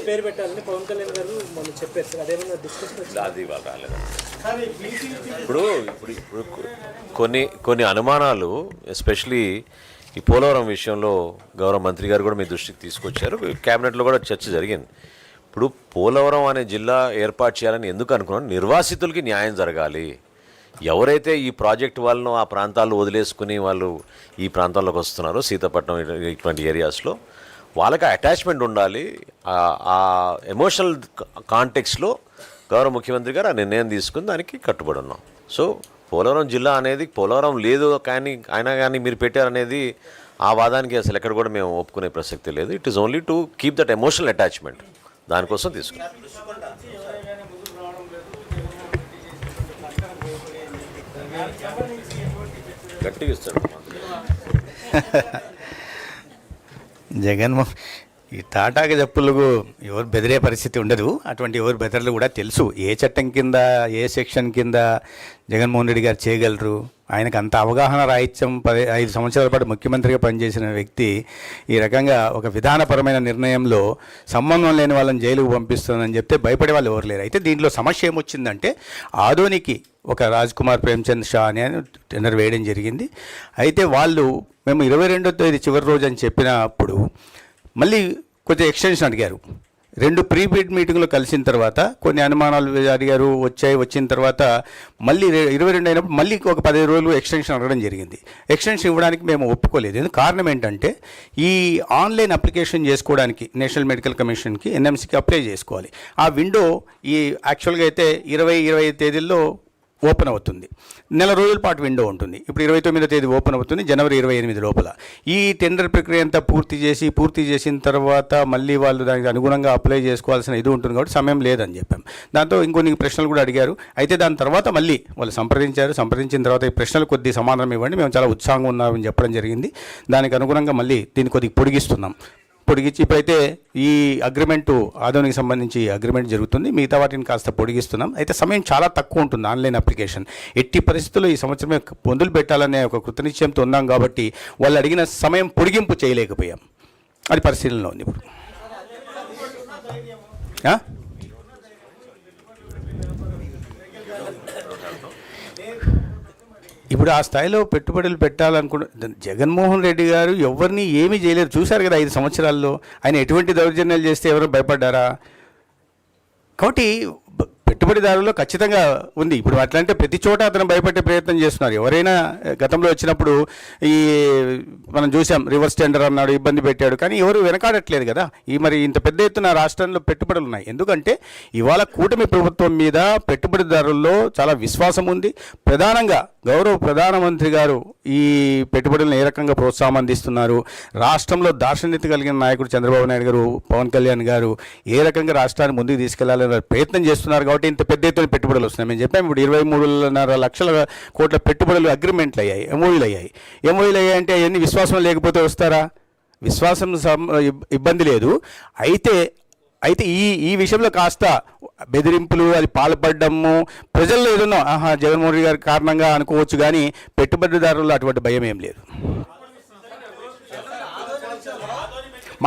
పేరు పెట్టాలని పవన్ కళ్యాణ్ గారు మనం చెప్పారు. అదేమన్నా డిస్కషన్ అది ఇవాళ రాలేదు. ఇప్పుడు కొన్ని అనుమానాలు ఎస్పెషలీ ఈ పోలవరం విషయంలో గౌరవ మంత్రి గారు కూడా మీ దృష్టికి తీసుకొచ్చారు. క్యాబినెట్లో కూడా చర్చ జరిగింది. ఇప్పుడు పోలవరం అనే జిల్లా ఏర్పాటు చేయాలని ఎందుకు అనుకున్నాను, నిర్వాసితులకి న్యాయం జరగాలి. ఎవరైతే ఈ ప్రాజెక్ట్ వాళ్ళను ఆ ప్రాంతాల్లో వదిలేసుకుని వాళ్ళు ఈ ప్రాంతాల్లోకి వస్తున్నారో సీతాపట్నం ఇటువంటి ఏరియాస్లో వాళ్ళకి అటాచ్మెంట్ ఉండాలి. ఆ ఎమోషనల్ కాంటెక్స్లో గౌరవ ముఖ్యమంత్రి గారు ఆ నిర్ణయం తీసుకుని దానికి కట్టుబడి ఉన్నాం. సో పోలవరం జిల్లా అనేది పోలవరం లేదు కానీ అయినా కానీ మీరు పెట్టారనేది ఆ వాదానికి అసలు ఎక్కడ కూడా మేము ఒప్పుకునే ప్రసక్తి లేదు. It is only to keep that emotional attachment, దానికోసం తీసుకున్నాం. గట్టిగా ఇస్తాడు జగన్మోహన్ ఈ తాటాకి చెప్పులకు ఎవరు బెదిరే పరిస్థితి ఉండదు. అటువంటి ఎవరు బెదర్లు కూడా తెలుసు. ఏ చట్టం కింద ఏ సెక్షన్ కింద జగన్మోహన్ రెడ్డి గారు చేయగలరు. ఆయనకు అంత అవగాహన రాహిత్యం 5 సంవత్సరాల పాటు ముఖ్యమంత్రిగా పనిచేసిన వ్యక్తి ఈ రకంగా ఒక విధానపరమైన నిర్ణయంలో సంబంధం లేని వాళ్ళని జైలుకు పంపిస్తుందని చెప్తే భయపడే వాళ్ళు ఎవరు లేరు. అయితే దీంట్లో సమస్య ఏమొచ్చిందంటే ఆదోనికి ఒక రాజ్ కుమార్ ప్రేమ్చంద్ షా అని టెండర్ వేయడం జరిగింది. అయితే వాళ్ళు మేము 22వ తేదీ చివరి రోజు అని చెప్పినప్పుడు మళ్ళీ కొంచెం ఎక్స్టెన్షన్ అడిగారు. 2 ప్రీ బిడ్ మీటింగ్లో కలిసిన తర్వాత కొన్ని అనుమానాలు అడిగారు, వచ్చిన తర్వాత మళ్ళీ 22 అయినప్పుడు మళ్ళీ ఒక 10 రోజులు ఎక్స్టెన్షన్ అడగడం జరిగింది. ఎక్స్టెన్షన్ ఇవ్వడానికి మేము ఒప్పుకోలేదు. ఎందుకు కారణం ఏంటంటే ఈ ఆన్లైన్ అప్లికేషన్ చేసుకోవడానికి నేషనల్ మెడికల్ కమిషన్కి ఎన్ఎంసీకి అప్లై చేసుకోవాలి. ఆ విండో ఈ యాక్చువల్గా అయితే 20-25 తేదీల్లో ఓపెన్ అవుతుంది. నెల రోజుల పాటు విండో ఉంటుంది. ఇప్పుడు 29వ తేదీ ఓపెన్ అవుతుంది, జనవరి 28 లోపల. ఈ టెండర్ ప్రక్రియ అంతా పూర్తి చేసిన తర్వాత మళ్ళీ వాళ్ళు దానికి అనుగుణంగా అప్లై చేసుకోవాల్సిన ఇది ఉంటుంది కాబట్టి సమయం లేదని చెప్పాం. దాంతో ఇంకొన్ని ప్రశ్నలు కూడా అడిగారు. అయితే దాని తర్వాత మళ్ళీ వాళ్ళు సంప్రదించిన తర్వాత ఈ ప్రశ్నలు కొద్ది సమాధానం ఇవ్వండి, మేము చాలా ఉత్సాహంగా ఉన్నామని చెప్పడం జరిగింది. దానికి అనుగుణంగా మళ్ళీ దీన్ని కొద్దిగా పొడిగించి ఇప్పుడైతే ఈ అగ్రిమెంటు ఆదోనికి సంబంధించి అగ్రిమెంట్ జరుగుతుంది. మిగతా వాటిని కాస్త పొడిగిస్తున్నాం. అయితే సమయం చాలా తక్కువ ఉంటుంది ఆన్లైన్ అప్లికేషన్. ఎట్టి పరిస్థితుల్లో ఈ సంవత్సరమే పొందులు పెట్టాలనే ఒక కృతనిశ్చయంతో ఉన్నాం కాబట్టి వాళ్ళు అడిగిన సమయం పొడిగింపు చేయలేకపోయాం. అది పరిశీలనలో ఉంది ఇప్పుడు. ఇప్పుడు ఆ స్థాయిలో పెట్టుబడులు పెట్టాలనుకుంటే జగన్మోహన్ రెడ్డి గారు ఎవరిని ఏమీ చేయలేరు. చూశారు కదా 5 సంవత్సరాల్లో ఆయన ఎటువంటి దౌర్జన్యాలు చేస్తే ఎవరు భయపడ్డారా? కాబట్టి పెట్టుబడిదారుల్లో ఖచ్చితంగా ఉంది. ఇప్పుడు అట్లంటే ప్రతి చోట అతను భయపెట్టే ప్రయత్నం చేస్తున్నారు. ఎవరైనా గతంలో వచ్చినప్పుడు ఈ మనం చూసాం, రివర్స్ టెండర్ అన్నాడు, ఇబ్బంది పెట్టాడు, కానీ ఎవరు వెనకాడట్లేదు కదా. మరి ఇంత పెద్ద ఎత్తున రాష్ట్రంలో పెట్టుబడులు ఉన్నాయి. ఎందుకంటే ఇవాళ కూటమి ప్రభుత్వం మీద పెట్టుబడిదారుల్లో చాలా విశ్వాసం ఉంది. ప్రధానంగా గౌరవ ప్రధానమంత్రి గారు ఈ పెట్టుబడులను ఏ రకంగా ప్రోత్సాహం అందిస్తున్నారు, రాష్ట్రంలో దార్శనికత కలిగిన నాయకుడు చంద్రబాబు నాయుడు గారు, పవన్ కళ్యాణ్ గారు ఏ రకంగా రాష్ట్రాన్ని ముందుకు తీసుకెళ్లాలని ప్రయత్నం చేస్తున్నారు. కాబట్టి ఇంత పెద్ద ఎత్తున పెట్టుబడులు వస్తున్నాయి. మేము చెప్పాము ఇప్పుడు 23.5 లక్షల కోట్ల పెట్టుబడులు అగ్రిమెంట్లు అయ్యాయి, ఎంఓయూలు అయ్యాయి అంటే అవన్నీ విశ్వాసం లేకపోతే వస్తారా? విశ్వాసం ఇబ్బంది లేదు. అయితే ఈ విషయంలో కాస్త బెదిరింపులు అది పాల్పడము ప్రజల్లో ఏదన్నా జగన్మోహన్ రెడ్డి గారి కారణంగా అనుకోవచ్చు, కానీ పెట్టుబడిదారుల్లో అటువంటి భయం ఏం లేదు.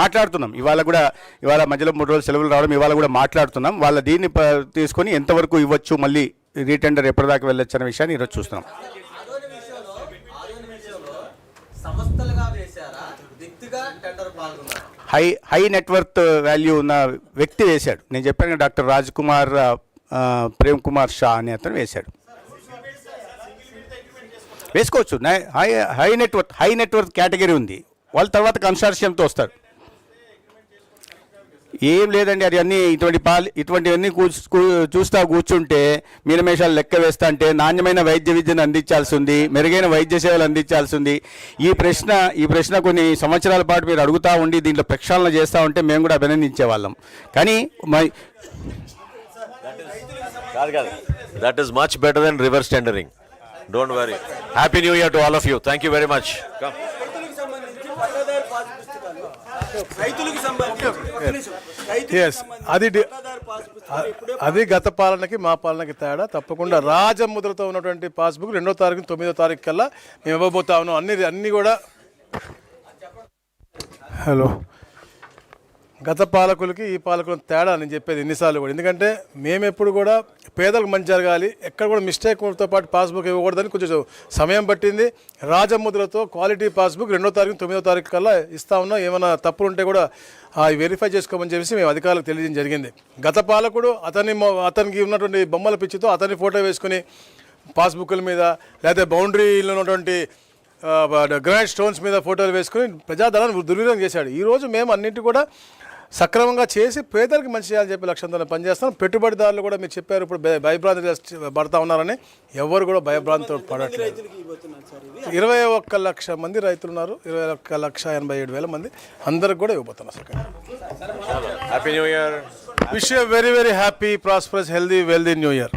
మాట్లాడుతున్నాం ఇవాళ మధ్యలో 3 రోజులు సెలవులు రావడం, ఇవాళ కూడా మాట్లాడుతున్నాం. వాళ్ళ దీన్ని తీసుకొని ఎంతవరకు ఇవ్వచ్చు, మళ్ళీ రీటెండర్ ఎప్పటిదాకా వెళ్ళొచ్చు అనే విషయాన్ని ఈరోజు చూస్తున్నాం. హై నెట్వర్త్ వాల్యూ ఉన్న వ్యక్తి వేశాడు. నేను చెప్పాను డాక్టర్ రాజ్ కుమార్ ప్రేమ్ కుమార్ షా అనే అతను వేశాడు. వేసుకోవచ్చు. హై నెట్వర్త్ కేటగిరీ ఉంది. వాళ్ళ తర్వాత కన్సార్షియంతో వస్తారు. ఏం లేదండి, అది అన్నీ ఇటువంటివన్నీ చూస్తా కూర్చుంటే మీనమేషాలు లెక్క వేస్తా అంటే నాణ్యమైన వైద్య విద్యను అందించాల్సి ఉంది, మెరుగైన వైద్య సేవలు అందించాల్సి ఉంది. ఈ ప్రశ్న కొన్ని సంవత్సరాల పాటు మీరు అడుగుతూ ఉండి దీంట్లో ప్రక్షాళన చేస్తూ ఉంటే మేము కూడా అభినందించే వాళ్ళం. కానీ that is much better than reverse tendering. Don't worry. Happy new year to all of you. Thank you very much. అది గత పాలనకి మా పాలనకి తేడా. తప్పకుండా రాజముద్రతో ఉన్నటువంటి పాస్బుక్ 2వ తారీఖు 9వ తారీఖు కల్లా మేము ఇవ్వబోతా ఉన్నాం. అన్ని కూడా గత పాలకులకి ఈ పాలకులకు తేడా నేను చెప్పేది ఎన్నిసార్లు కూడా. ఎందుకంటే మేము ఎప్పుడు కూడా పేదలకు మంచి జరగాలి, ఎక్కడ కూడా మిస్టేక్తో పాటు పాస్బుక్ ఇవ్వకూడదని కొంచెం సమయం పట్టింది. రాజముద్రతో క్వాలిటీ పాస్బుక్ 2వ తారీఖు 9వ తారీఖు కల్లా ఇస్తా ఉన్నాం. ఏమైనా తప్పులు ఉంటే కూడా వెరిఫై చేసుకోమని చెప్పేసి మేము అధికారులకు తెలియజేయడం జరిగింది. గత పాలకుడు అతనికి ఉన్నటువంటి బొమ్మల పిచ్చితో అతని ఫోటో వేసుకుని పాస్బుక్ల మీద లేదా బౌండరీలో ఉన్నటువంటి గ్రానైట్ స్టోన్స్ మీద ఫోటోలు వేసుకుని ప్రజాధనాన్ని దుర్వినియోగం చేశాడు. ఈరోజు మేము అన్నింటి కూడా సక్రమంగా చేసి పేదలకు మంచి చేయాలని చెప్పి లక్ష్యంతో పనిచేస్తాం. పెట్టుబడిదారులు కూడా మీరు చెప్పారు ఇప్పుడు భయభ్రాంతి పడతా ఉన్నారని. ఎవరు కూడా భయభ్రాంతితో పడట్లేదు. 21 లక్ష మంది రైతులు ఉన్నారు. 21,87,000 మంది అందరికి కూడా ఇవ్వబోతున్నారు. Happy new year. Wish you very very happy prosperous healthy wealthy new year.